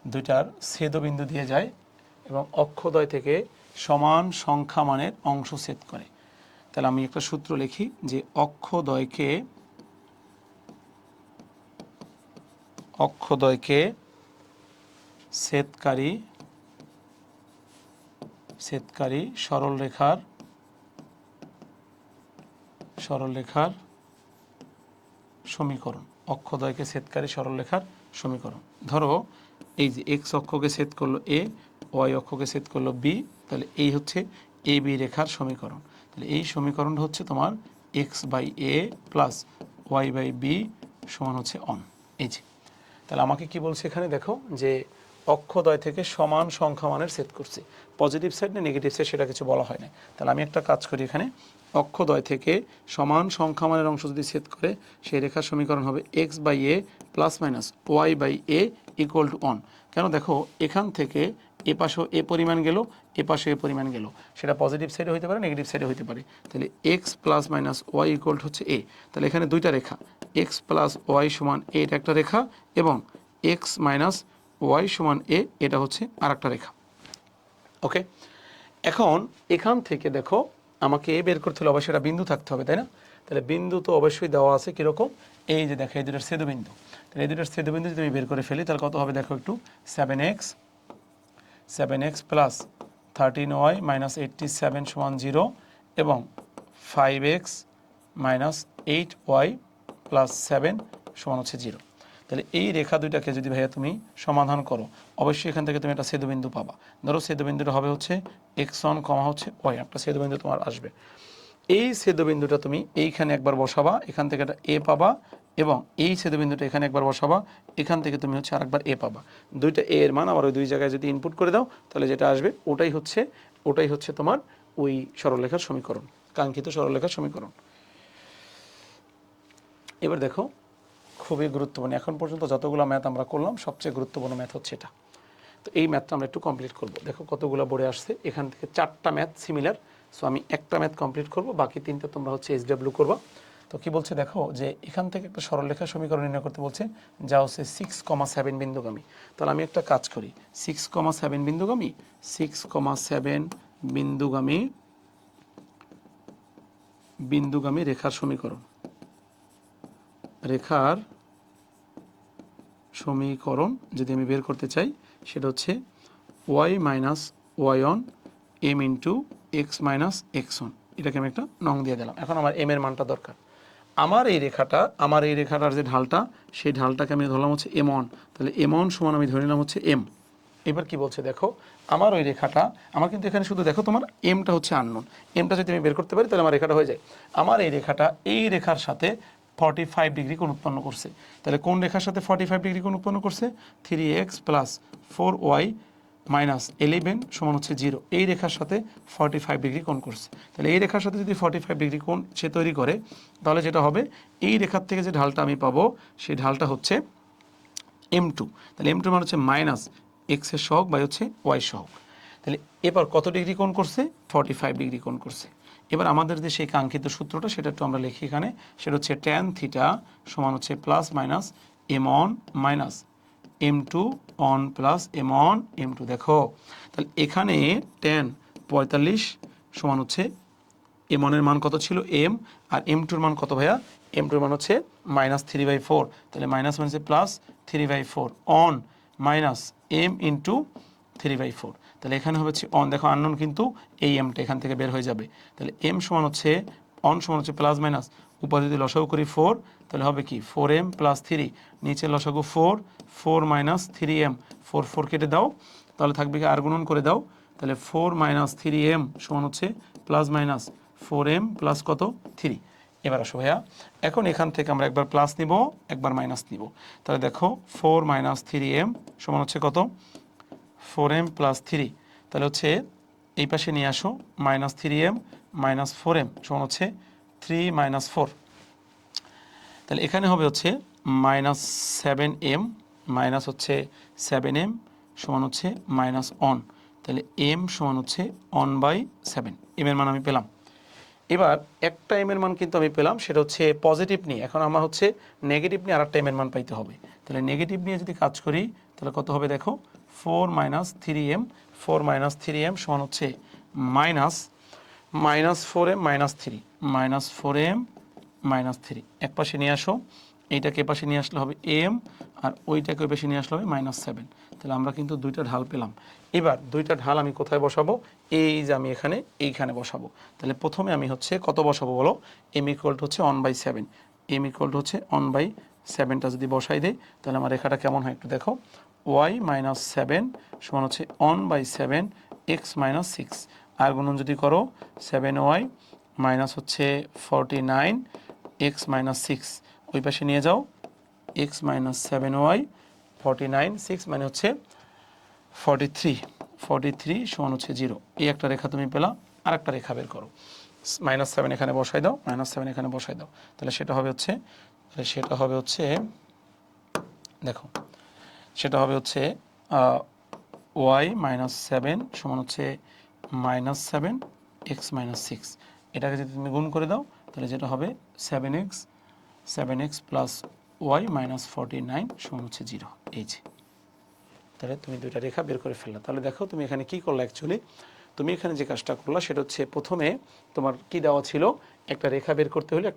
দুইটার ছেদবিন্দু দিয়ে যায় এবং অক্ষদ্বয় থেকে সমান সংখ্যা মানের অংশ ছেদ করে। তাহলে আমি একটা সূত্র লিখি যে অক্ষদ্বয়কে ছেদকারী সরলরেখার সমীকরণ, অক্ষদ্বয়কে ছেদকারী সরলরেখার সমীকরণ। ধরো এই যে এক্স অক্ষকে ছেদ করলো এ, ওয়াই অক্ষকে ছেদ করলো বি, তাহলে এই হচ্ছে এ বি রেখার সমীকরণ। তাহলে এই সমীকরণটা হচ্ছে তোমার x by a plus y by b সমান হচ্ছে অন। এই যে তাহলে আমাকে কি বলছে এখানে দেখো যে অক্ষদ্বয় থেকে সমান সংখ্যা মানের ছেদ করছে, পজিটিভ সাইড না নেগেটিভ সাইড সেটা কিছু বলা হয় না। তাহলে আমি একটা কাজ করি, এখানে অক্ষদ্বয় থেকে সমান সংখ্যা মানের অংশ যদি ছেদ করে সেই রেখার সমীকরণ হবে x by a plus minus y by a equal to one. কেন দেখো এখান থেকে এ পাশেও এ পরিমাণ গেল, এ পাশে এ পরিমাণ গেল, সেটা পজিটিভ সাইডে হতে পারে নেগেটিভ সাইডে হতে পারে। তাহলে x plus minus y equal to হচ্ছে এ। তাহলে এখানে দুইটা রেখা এক্স প্লাস ওয়াই সমান এ, এটা একটা রেখা, এবং এক্স মাইনাস ওয়াই সমান এ, এটা হচ্ছে আর একটা রেখা। ওকে, এখন এখান থেকে দেখো আমাকে এ বের করতে হলে অবশ্যই একটা বিন্দু থাকতে হবে, তাই না? তাহলে বিন্দু তো অবশ্যই দেওয়া আছে, কীরকম? এই যে দেখো এই দুটার ছেদবিন্দু। তাহলে এই দুটার ছেদবিন্দু যদি আমি বের করে ফেলি তাহলে কত হবে দেখো একটু, 7x প্লাস 13y মাইনাস 87 সমান 0 এবং 5x মাইনাস 8y প্লাস 7 সমান হচ্ছে 0। তাহলে এই রেখা দুইটাকে যদি ভাইয়া তুমি সমাধান করো অবশ্যই এখান থেকে তুমি একটা ছেদবিন্দু পাবা। ধরো ছেদবিন্দুটা হবে হচ্ছে x1 কমা হচ্ছে y, একটা ছেদবিন্দু তোমার আসবে। এই ছেদবিন্দুটা তুমি এইখানে একবার বসাবা, এখান থেকে একটা এ পাবা, এবং এই ছেদবিন্দুটা এখানে একবার বসাবা, এখান থেকে তুমি হচ্ছে আরেকবার এ পাবা। দুইটা এ এর মান আবার ওই দুই জায়গায় যদি ইনপুট করে দাও তাহলে যেটা আসবে ওটাই হচ্ছে তোমার ওই সরলরেখার সমীকরণ, কাঙ্ক্ষিত সরলরেখার সমীকরণ। এবার দেখো খুবই গুরুত্বপূর্ণ, এখন পর্যন্ত যতগুলো ম্যাথ আমরা করলাম সবচেয়ে গুরুত্বপূর্ণ ম্যাথ হচ্ছে এটা। তো এই ম্যাথটা আমরা একটু কমপ্লিট করব। দেখো কতগুলো বোর্ডে আসছে, এখান থেকে 4টা ম্যাথ সিমিলার। সো আমি একটা ম্যাথ কমপ্লিট করব, বাকি 3টা তোমরা হচ্ছে SW করবা। তো কি বলছে দেখো যে এখান থেকে একটা সরলরেখার সমীকরণ নির্ণয় করতে বলছে যা হচ্ছে 6,7 বিন্দুগামী। তাহলে আমি একটা কাজ করি, 6,7 বিন্দুগামী রেখার সমীকরণ যদি আমি বের করতে চাই সেটা হচ্ছে y minus y one m into x minus x one. এটাকে আমি একটা নং দিয়ে দিলাম। এখন আমার এম এর মানটা দরকার। আমার এই রেখাটার যে ঢালটা, সেই ঢালটাকে আমি ধরলাম হচ্ছে এম অন। তাহলে এম অন সমান আমি ধরে নিলাম হচ্ছে এম। এবার কি বলছে দেখো, আমার ওই রেখাটা, আমার কিন্তু এখানে শুধু দেখো তোমার এমটা হচ্ছে আননোন, এমটা যদি আমি বের করতে পারি তাহলে আমার রেখাটা হয়ে যায়। আমার এই রেখাটা এই রেখার সাথে 45 ডিগ্রি কোণ উৎপন্ন করছে। তাহলে কোন রেখার সাথে 45 ডিগ্রি কোণ উৎপন্ন করছে? 3x প্লাস 4y মাইনাস 11 সমান হচ্ছে 0, এই রেখার সাথে 45 ডিগ্রি কোণ করছে। তাহলে এই রেখার সাথে যদি 45 ডিগ্রি কোণ সে তৈরি করে তাহলে যেটা হবে, এই রেখার থেকে যে ঢালটা আমি পাবো সেই ঢালটা হচ্ছে M2। তাহলে M2 মানে হচ্ছে মাইনাস এক্সের সহগ বাই হচ্ছে ওয়াই সহগ। তাহলে এবার কত ডিগ্রি কোণ করছে? 45 ডিগ্রি কোণ করছে। এবার আমাদের যে সেই কাঙ্ক্ষিত সূত্রটা সেটা একটু আমরা লিখি এখানে, সেটা হচ্ছে ট্যান থিটা সমান হচ্ছে plus minus m one minus M2 one plus m one M2। দেখো তাহলে এখানে ট্যান 45 সমান হচ্ছে এম অনের মান কত ছিল এম, আর M2-র মান কত ভাইয়া? M2-র মান হচ্ছে মাইনাস 3/4। তাহলে মাইনাস মানে হচ্ছে plus 3/4 one minus m into 3/4। তাহলে এখানে হচ্ছে অন, দেখো আননোন কিন্তু এই এমটা এখান থেকে বের হয়ে যাবে। তাহলে এম সমান হচ্ছে অন সমান হচ্ছে প্লাস মাইনাস, উপর যদি লসাগু করি 4 তাহলে হবে কি 4m প্লাস 3, নিচে লসাগু 4 মাইনাস 3m, 4 কেটে দাও তাহলে থাকবে কি আর গুণন করে দাও, তাহলে 4 মাইনাস 3m সমান হচ্ছে প্লাস মাইনাস 4m প্লাস কত 3। এবার আসো ভাইয়া, এখন এখান থেকে আমরা একবার প্লাস নিব একবার মাইনাস নিব। তাহলে দেখো 4 মাইনাস 3m সমান হচ্ছে কত? 4m plus 3। তাহলে হচ্ছে এই পাশে নিয়ে আসো, মাইনাস 3m মাইনাস 4m সমান হচ্ছে 3 মাইনাস 4। তাহলে এখানে হবে হচ্ছে মাইনাস 7m মাইনাস হচ্ছে 7m সমান হচ্ছে মাইনাস অন। তাহলে এম সমান হচ্ছে 1/7, এম এর মান আমি পেলাম। এবার একটা এম এর মান কিন্তু আমি পেলাম, সেটা হচ্ছে পজিটিভ নিয়ে। এখন আমার হচ্ছে নেগেটিভ নিয়ে আরেকটা এম এর মান পাইতে হবে। তাহলে নেগেটিভ নিয়ে যদি কাজ করি তাহলে কত হবে দেখো, 4 - 3m, 4 - 3m সমান হচ্ছে -4m - 3, -4m -3। এক পাশে নিয়ে আসো, এইটাকে পাশে নিয়ে আসলে হবে এম, আর ওইটাকে ওই পাশে নিয়ে আসলে হবে -7। তাহলে আমরা কিন্তু দুইটা ঢাল পেলাম। এবার দুইটা ঢাল আমি কোথায় বসাবো, এই যে আমি এইখানে বসাবো। তাহলে প্রথমে আমি হচ্ছে কত বসাবো বলো, m = হচ্ছে 1/7, m = হচ্ছে 1/7টা যদি বসাই দেই তাহলে আমার রেখাটা কেমন হয় একটু দেখো, y - 7 সমান হচ্ছে 1/7 x - 6, আর গুণন যদি করো 7y মাইনাস হচ্ছে 49 x - 6, ওই পাশে নিয়ে যাও, x - 7y 49 6 মানে হচ্ছে 43 সমান হচ্ছে 0। এই একটা রেখা তুমি পেলা। আর একটা রেখা বের করো, -7 এখানে বসাই দাও, -7 এখানে বসাই দাও। তাহলে সেটা হবে হচ্ছে দেখো, সেটা হবে হচ্ছে y - 7 সমান হচ্ছে -7 x - 6। এটাকে যদি তুমি গুণ করে দাও তাহলে যেটা হবে 7x প্লাস y - 49 সমান হচ্ছে 0। এই যে, তাহলে তুমি দুইটা রেখা বের করে ফেললা। তাহলে দেখো তুমি এখানে কি করলা, অ্যাকচুয়ালি তুমি এখানে যে কাজটা করলা সেটা হচ্ছে প্রথমে তোমার কি দেওয়া ছিল, একটা রেখা বের করতে হলে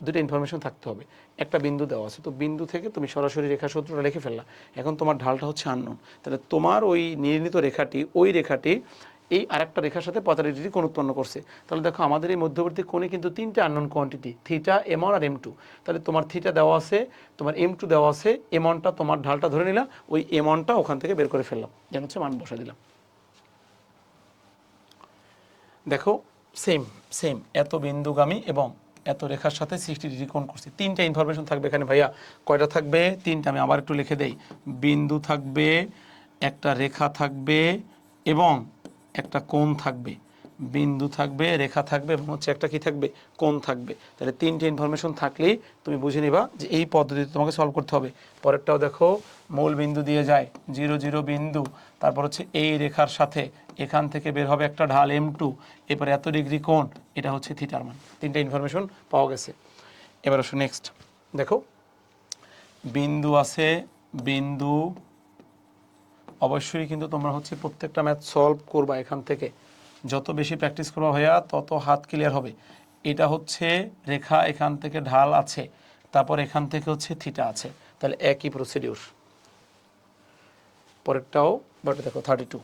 দুটো ইনফরমেশন থাকতে হবে। একটা বিন্দু দেওয়া আছে, তো বিন্দু থেকে তুমি সরাসরি রেখা সূত্রটা লিখে ফেললা। এখন তোমার ঢালটা হচ্ছে আননোন, তাহলে তোমার ওই নির্ণীত রেখাটি এই আরেকটা রেখার সাথে 45 ডিগ্রি কোণ উৎপন্ন করছে। তাহলে দেখো আমাদের এই মধ্যবর্তী কোণে কিন্তু তিনটা আননোন কোয়ান্টিটি, থিটা, m1 আর m2। তাহলে তোমার থিটা দেওয়া আছে, তোমার m2 দেওয়া আছে, m1টা তোমার ঢালটা ধরে নিলাম, ওই m1টা ওখান থেকে বের করে ফেললাম, যেন হচ্ছে মান বসা দিলাম। দেখো সেম এত বিন্দুগামী এবং এত রেখার সাথে 60 ডিগ্রি কোণ করছি। তিনটা ইনফরমেশন থাকবে এখানে ভাইয়া। কয়টা থাকবে? তিনটা। আমি আবার একটু লিখে দেই, বিন্দু থাকবে, একটা রেখা থাকবে এবং একটা কোণ থাকবে। বিন্দু থাকবে, রেখা থাকবে এবং হচ্ছে একটা কি থাকবে, কোণ থাকবে। তাহলে তিনটে ইনফরমেশন থাকলেই তুমি বুঝে নিবা যে এই পদ্ধতিতে তোমাকে সলভ করতে হবে। পরেরটাও দেখো, মূল বিন্দু দিয়ে যায় 0 0 বিন্দু, তারপর হচ্ছে এই রেখার সাথে এখান থেকে বের হবে একটা ঢাল m2, এরপরে এত ডিগ্রি কোণ, এটা হচ্ছে থিটার মান। তিনটা ইনফরমেশন পাওয়া গেছে। এবার আসো নেক্সট। দেখো বিন্দু আছে, বিন্দু অবশ্যই কিন্তু তোমরা হচ্ছে প্রত্যেকটা ম্যাথ সলভ করবা এখান থেকে। যত বেশি প্র্যাকটিস করবা ভাইয়া তত হাত ক্লিয়ার হবে। এটা হচ্ছে রেখা, এখান থেকে ঢাল আছে, তারপর এখান থেকে হচ্ছে থিটা আছে, তাহলে একই প্রসিডিউর। পরেরটাও বাট দেখো 32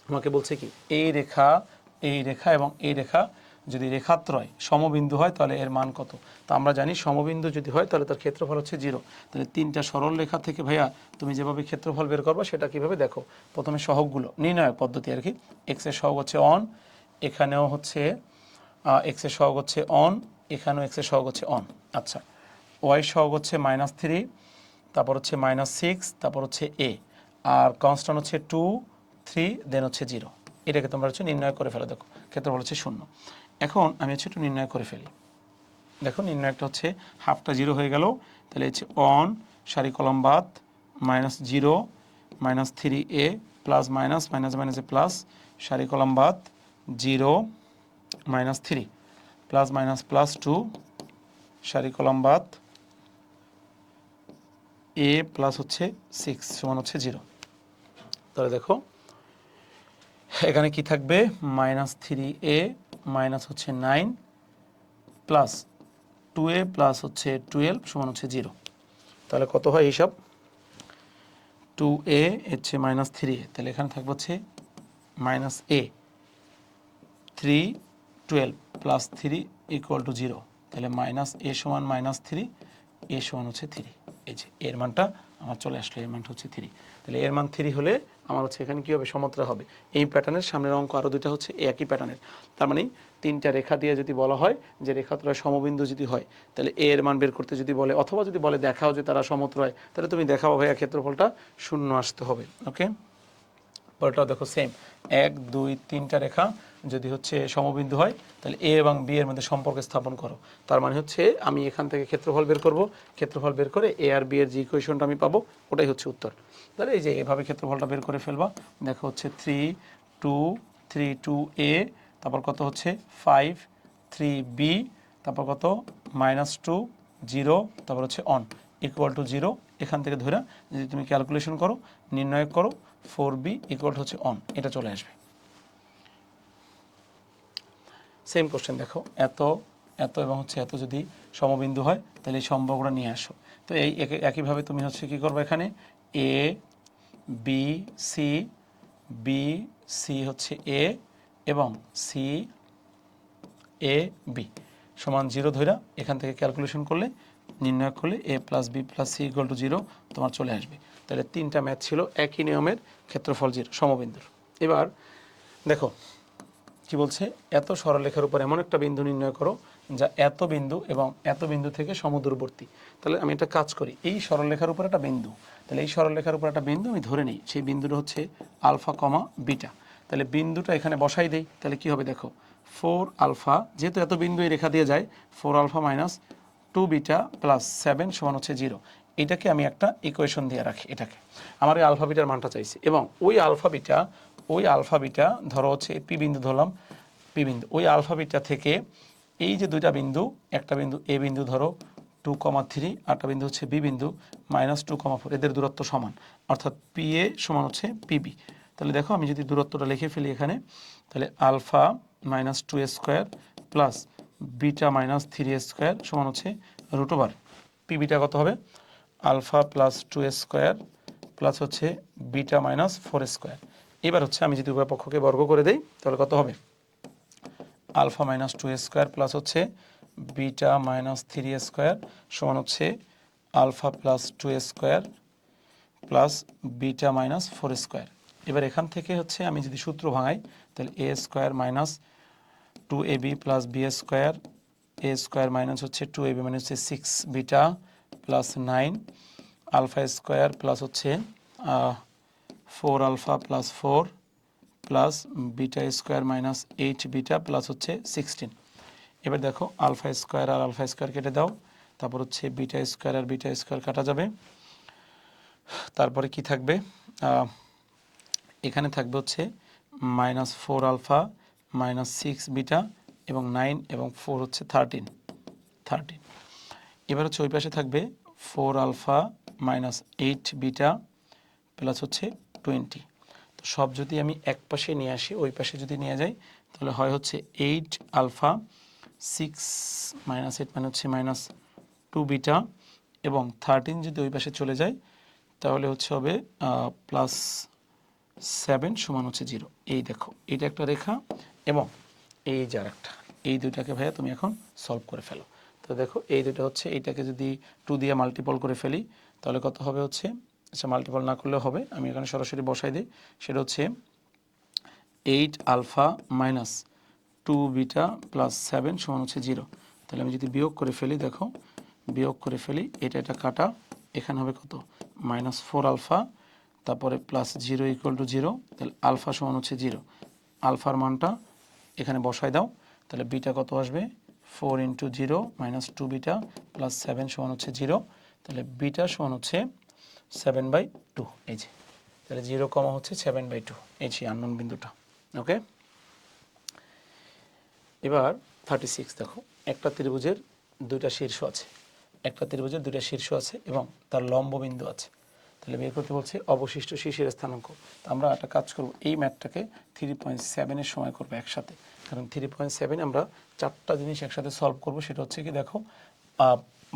আমাকে বলছে কি, এই রেখা এবং এই রেখা যদি রেখাত্রয় সমবিন্দু হয় তাহলে এর মান কত। তো আমরা জানি সমবিন্দু যদি হয় তাহলে তার ক্ষেত্রফল হচ্ছে 0। তাহলে তিনটা সরল রেখা থেকে ভাইয়া তুমি যেভাবে ক্ষেত্রফল বের করবা সেটা কিভাবে দেখো, প্রথমে সহগগুলো নির্ণয় পদ্ধতি আর কি। এক্স এর সহগ হচ্ছে অন, এখানেও হচ্ছে এক্স এর সহগ হচ্ছে অন, এখানেও এক্স এর সহগ হচ্ছে অন। আচ্ছা, ওয়াই সহগ হচ্ছে -3, তারপর হচ্ছে -6, তারপর হচ্ছে এ, আর কনস্ট্যান্ট হচ্ছে 2 3 দেন হচ্ছে 0। এটাকে তোমরা হচ্ছে নির্ণয় করে ফেলো। দেখো ক্ষেত্রফল হচ্ছে 0। এখন আমি হচ্ছে একটু নির্ণয় করে ফেলি। দেখো নির্ণয়টা হচ্ছে হাফটা 0 হয়ে গেল, তাহলে হচ্ছে অন সারি কলম বাদ -0 -3a প্লাস মাইনাস মাইনাস মাইনাসে প্লাস সারি কলম বাদ 0 -3 প্লাস মাইনাস প্লাস 2 সারি কলম বাদ a প্লাস হচ্ছে 6 সমান হচ্ছে 0। তাহলে দেখো এখানে কি থাকবে, -3a মাইনাস হচ্ছে 9 প্লাস 2a প্লাস হচ্ছে 12 সমান হচ্ছে 0। তাহলে কত হয় হিসাব, 2a হচ্ছে -3a, তাহলে এখানে থাকবে হচ্ছে -a 3 12 প্লাস 3 = 0। তাহলে -a সমান -3, a সমান হচ্ছে 3। এই যে এর মানটা আমার চলে আসলো, এর মানটা হচ্ছে 3। তাহলে এর মান 3 হলে আমার হচ্ছে এখানে কী হবে, সমত্রা হবে। এই প্যাটার্নের সামনের অঙ্ক আরও দুইটা হচ্ছে একই প্যাটার্নের। তার মানে তিনটা রেখা দিয়ে যদি বলা হয় যে রেখাত্রয় সমবিন্দু যদি হয় তাহলে এর মান বের করতে যদি বলে, অথবা যদি বলে দেখাও যে তারা সমত্রয়, তাহলে তুমি দেখাও ভাইয়া ক্ষেত্রফলটা 0 আসতে হবে। ওকে, পরেরটাও দেখো সেম, 1 2 3টা রেখা, যদি হচ্ছে সমবিন্দু হয় তাহলে এ এবং বি এর মধ্যে সম্পর্ক স্থাপন করো। তার মানে হচ্ছে আমি এখান থেকে ক্ষেত্রফল বের করব, ক্ষেত্রফল বের করে এ আর বি এর যে ইকুয়েশনটা আমি পাবো ওটাই হচ্ছে উত্তর। তাহলে এই যে এভাবে ক্ষেত্রফলটা বের করে ফেলবা। দেখো হচ্ছে 3 2 এ, তারপর কত হচ্ছে 5 3 বি, তারপর কত -2 0, তারপর হচ্ছে অন ইকুয়াল টু 0। এখান থেকে ধরে যদি তুমি ক্যালকুলেশন করো, নির্ণয় করো, 4b ইকুয়াল টু হচ্ছে অন, এটা চলে আসবে। সেম কোশ্চেন দেখো, এত এত এবং হচ্ছে এত যদি সমবিন্দু হয় তাহলে এই সম্পর্কটা নিয়ে আসো। তো এই একইভাবে তুমি হচ্ছে কী করবে, এখানে A B C, B C হচ্ছে এ এবং সি এ বি সমান 0 ধইরা এখান থেকে ক্যালকুলেশন করলে, নির্ণয় করলে a plus b plus c equal to 0 তোমার চলে আসবে। তাহলে 3টা ম্যাথ ছিল একই নিয়মের, ক্ষেত্রফল 0 সমবিন্দুর। এবার দেখো কি বলছে, এত সরলরেখার উপর এমন একটা বিন্দু নির্ণয় করো যা এত বিন্দু এবং এত বিন্দু থেকে সমদূরবর্তী। তাহলে আমি একটা কাজ করি, এই সরলরেখার উপর একটা বিন্দু, তাহলে এই সরলরেখার উপর একটা বিন্দু আমি ধরে নিই, সেই বিন্দুটা হচ্ছে আলফা কমা বিটা। তাহলে বিন্দুটা এখানে বসাই দেই, তাহলে কি হবে দেখো, 4 আলফা, যেহেতু এত বিন্দু এই রেখা দিয়ে যায়, 4 আলফা মাইনাস 2 বিটা প্লাস 7 সমান হচ্ছে 0। এটাকে আমি একটা ইকুয়েশন দিয়ে রাখি, এটাকে আমার এই আলফা বিটার মানটা চাইছি, এবং ওই আলফা বিটা ধরো হচ্ছে পি বিন্দু ধরলাম, পি বিন্দু, ওই আলফা বিটা থেকে এই যে দুইটা বিন্দু, একটা বিন্দু এ বিন্দু ধরো 2,3, আরটা বিন্দু হচ্ছে বি বিন্দু -2,4, এদের দূরত্ব সমান, অর্থাৎ পি এ সমান হচ্ছে পিবি। তাহলে দেখো আমি যদি দূরত্বটা লিখে ফেলি এখানে, তাহলে alpha -2 square plus beta -3 square সমান হচ্ছে √, পিবিটা কত হবে, আলফা প্লাস 2 স্কোয়ার প্লাস হচ্ছে বিটা -4 স্কোয়ার। এবার হচ্ছে আমি যদি উভয় পক্ষকে বর্গ করে দেই তাহলে কত হবে, আলফা -2 স্কোয়ার প্লাস হচ্ছে বিটা -3 স্কোয়ার সমান হচ্ছে alpha plus 2 square plus beta -4 square. এবার এখান থেকে হচ্ছে আমি যদি সূত্র ভাঙাই, তাহলে a square minus 2ab plus b square, a square minus হচ্ছে 2ab মানে হচ্ছে 6 beta plus 9 alpha square plus হচ্ছে 4 alpha plus 4 plus beta square minus 8 beta plus হচ্ছে 16। এবার দেখো আলফা স্কোয়ার আর আলফা স্কোয়ার কেটে দাও, তারপর হচ্ছে বিটা স্কোয়ার আর বিটা স্কোয়ার কাটা যাবে, তারপরে কি থাকবে, এখানে থাকবে হচ্ছে -4 আলফা -6 বিটা এবং 9 এবং 4 হচ্ছে 13। এবার হচ্ছে ওই পাশে থাকবে 4 আলফা -8 বিটা প্লাস হচ্ছে 20। তো সব যদি আমি এক পাশে নিয়ে আসি, ওই পাশে যদি নিয়ে যাই তাহলে হয় হচ্ছে 8 আলফা 6 -8 মানে হচ্ছে -2 বিটা এবং 13 যদি ওই পাশে চলে যায় তাহলে হচ্ছে হবে +7 সমান হচ্ছে 0। এই দেখো এটা একটা রেখা এবং এই যে আরেকটা, এই দুইটাকে ভাইয়া তুমি এখন সলভ করে ফেলো। তো দেখো এই দুটো হচ্ছে, এইটাকে যদি 2 দিয়ে মাল্টিপল করে ফেলি তাহলে কত হবে হচ্ছে, আচ্ছা মাল্টিপল না করলেও হবে, আমি এখানে সরাসরি বসাই দিই, সেটা হচ্ছে 8 আলফা মাইনাস 2 বিটা প্লাস 7 সমান হচ্ছে 0। তাহলে আমি যদি বিয়োগ করে ফেলি, দেখো বিয়োগ করে ফেলি, এটা কাটা, এখানে হবে কত -4 আলফা, তারপরে প্লাস 0 ইকুয়াল টু 0, তাহলে আলফা সমান হচ্ছে 0। আলফার মানটা এখানে বসায় দাও, তাহলে বিটা কত আসবে, 4 × 0 -2 বিটা প্লাস 7 সমান হচ্ছে 0, তাহলে বিটা সমান হচ্ছে 7/2। এই যে তাহলে 0, হচ্ছে 7/2, এই যে আননোন বিন্দুটা। ওকে, এবার 36 দেখো, একটা ত্রিভুজের দুইটা শীর্ষ আছে, এবং তার লম্ব বিন্দু আছে। তাহলে বের করতে বলছে অবশিষ্ট শীর্ষের স্থানাঙ্ক। তো আমরা একটা কাজ করব, এই ম্যাথটাকে 3.7 সময় করবো একসাথে, কারণ 3.7 আমরা 4টা জিনিস একসাথে সলভ করব। সেটা হচ্ছে কি দেখো,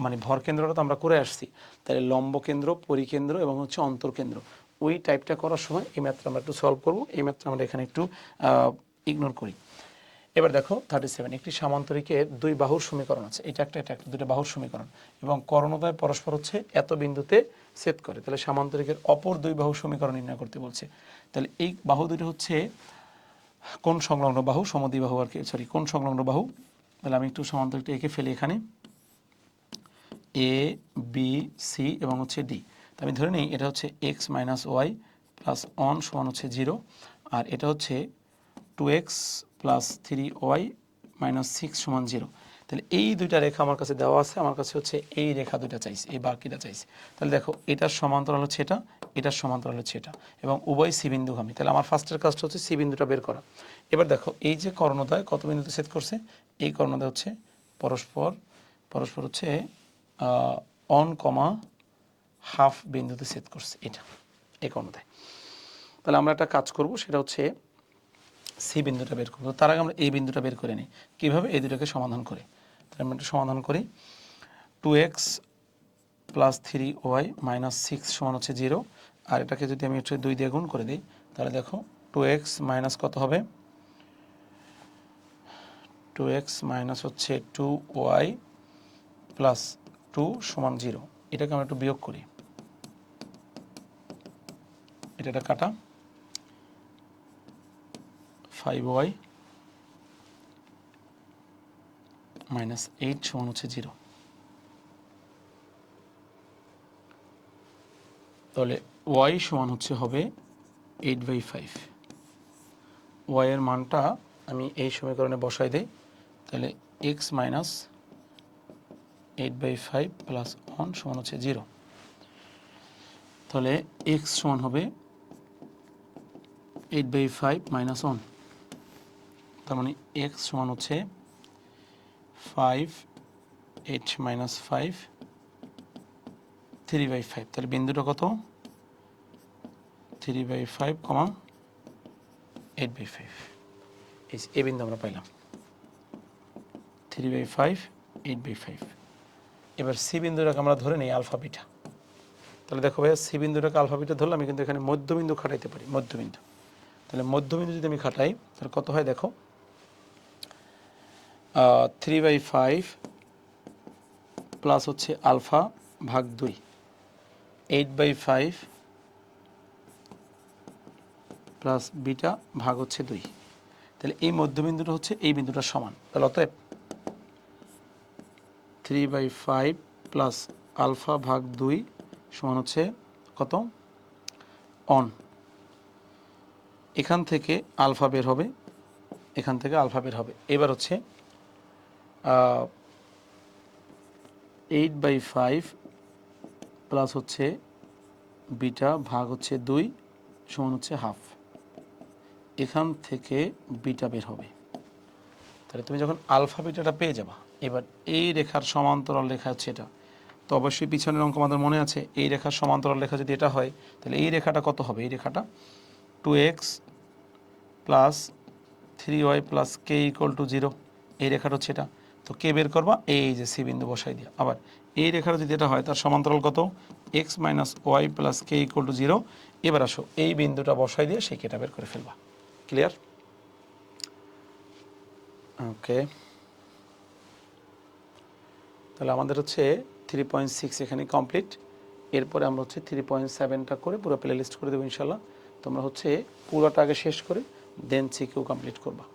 মানে ভর কেন্দ্রটা তো আমরা করে আসছি, তাহলে লম্ব কেন্দ্র, পরিকেন্দ্র এবং হচ্ছে অন্তর্কেন্দ্র, ওই টাইপটা করার সময় এই ম্যাথটা আমরা একটু সলভ করব। এই ম্যাথটা আমরা এখানে একটু ইগনোর করি। এবার দেখো 37, একটি সামান্তরিকের দুই বাহুর সমীকরণ আছে, এটা একটা দুটো বাহুর সমীকরণ, এবং কর্ণদ্বয় পরস্পর হচ্ছে এত বিন্দুতে ছেদ করে। তাহলে সামান্তরিকের অপর দুই বাহুর সমীকরণ নির্ণয় করতে বলছে। তাহলে এই বাহু দুটো হচ্ছে কোণ সংলগ্ন বাহু, সমদ্বিবাহু আর কি, সরি কোণ সংলগ্ন বাহু। তাহলে আমি একটু সামান্তরিকটা এঁকে ফেলি, এখানে এ বি সি এবং হচ্ছে ডি। তো আমি ধরে নিই এটা হচ্ছে x - y প্লাস 1 সমান হচ্ছে 0, আর এটা হচ্ছে 2x প্লাস 3y মাইনাস 6 সমান 0। তাহলে এই দুইটা রেখা আমার কাছে দেওয়া আছে, আমার কাছে হচ্ছে এই রেখা দুইটা চাইছে, এই বাকিটা চাইছে। তাহলে দেখো এটার সমান্তরাল হচ্ছে এটা, এটার সমান্তরাল হচ্ছে এটা, এবং উভয় সি বিন্দুগামী। তাহলে আমার ফার্স্টের কাজটা হচ্ছে সি বিন্দুটা বের করা। এবার দেখো এই যে কর্ণদ্বয় কত বিন্দুতে ছেদ করছে, এই কর্ণদ্বয় হচ্ছে পরস্পর হচ্ছে অন কমা হাফ বিন্দুতে ছেদ করছে, এটা এই কর্ণদ্বয়। তাহলে আমরা একটা কাজ করব, সেটা হচ্ছে সি বিন্দুটা বের করবো। তার আগে আমরা এই বিন্দুটা বের করে নিই কীভাবে, এই দুটোকে সমাধান করে। তাহলে আমরা একটা সমাধান করি। 2x প্লাস 3y মাইনাস 6 সমান হচ্ছে 0। আর এটাকে যদি আমি হচ্ছে 2 দিয়ে গুণ করে দিই, তাহলে দেখো 2x মাইনাস কত হবে, 2x মাইনাস হচ্ছে 2y প্লাস 2 সমান 0। এটাকে আমরা একটু বিয়োগ করি, এটা কাটা, 5y মাইনাস 8 সমান হচ্ছে 0। তাহলে y সমান হচ্ছে হবে 8/5। y এর মানটা আমি এই সমীকরণে বসাই দেই। তাহলে x মাইনাস 8/5 প্লাস 1 সমান হচ্ছে 0। তাহলে x সমান হবে 8/5 মাইনাস 1, তার মানে x সমান হচ্ছে 5, 8 মাইনাস 5, 3/5। তাহলে বিন্দুটা কত, 3/5, 8/5। এই বিন্দু আমরা পাইলাম 3/5, 8/5। এবার সি বিন্দুটাকে আমরা ধরে নিই আলফা বিটা। তাহলে দেখো ভাইয়া, সি বিন্দুটাকে আলফা বিটা ধরলে আমি কিন্তু এখানে মধ্যবিন্দু খাটাইতে পারি, মধ্যবিন্দু। তাহলে মধ্যবিন্দু যদি আমি খাটাই, তাহলে কত হয় দেখো, 3/5 প্লাস হচ্ছে আলফা ভাগ 2, 8/5 প্লাস বিটা ভাগ হচ্ছে 2। তাহলে এই মধ্যবিন্দুটা হচ্ছে এই বিন্দুটার সমান। তাহলে অতএব 3/5 প্লাস আলফা ভাগ 2 সমান হচ্ছে কত, অন। এখান থেকে আলফা বের হবে, এখান থেকে আলফা বের হবে। এবার হচ্ছে 8/5 প্লাস হচ্ছে বিটা ভাগ হচ্ছে 2 সমান হচ্ছে হাফ। এখান থেকে বিটা বের হবে। তাহলে তুমি যখন আলফা বিটাটা পেয়ে যাবা, এবার এই রেখার সমান্তরাল রেখা হচ্ছে এটা। তো অবশ্যই পিছনের অঙ্ক আমাদের মনে আছে, এই রেখার সমান্তরাল রেখা যদি এটা হয়, তাহলে এই রেখাটা কত হবে, এই রেখাটা 2x plus 3y plus k equal to 0। এই রেখাটা হচ্ছে এটা। তো কে বের করবা, এই যে সি বিন্দু বসাই দিয়া। আবার এই রেখাটা যদি এটা হয়, তার সমান্তরাল কত, x minus y plus k equal to 0। এবার আসো এই বিন্দুটা বসাই দিয়ে সেই কেটা বের করে ফেলবা। ক্লিয়ার? ওকে, তাহলে আমাদের হচ্ছে 3.6 এখানে কমপ্লিট। এরপরে আমরা হচ্ছে 3.7টা করে পুরো প্লে লিস্ট করে দেবো ইনশাল্লাহ। তোমরা হচ্ছে পুরোটা আগে শেষ করে দেন সিকিউ কমপ্লিট করবা।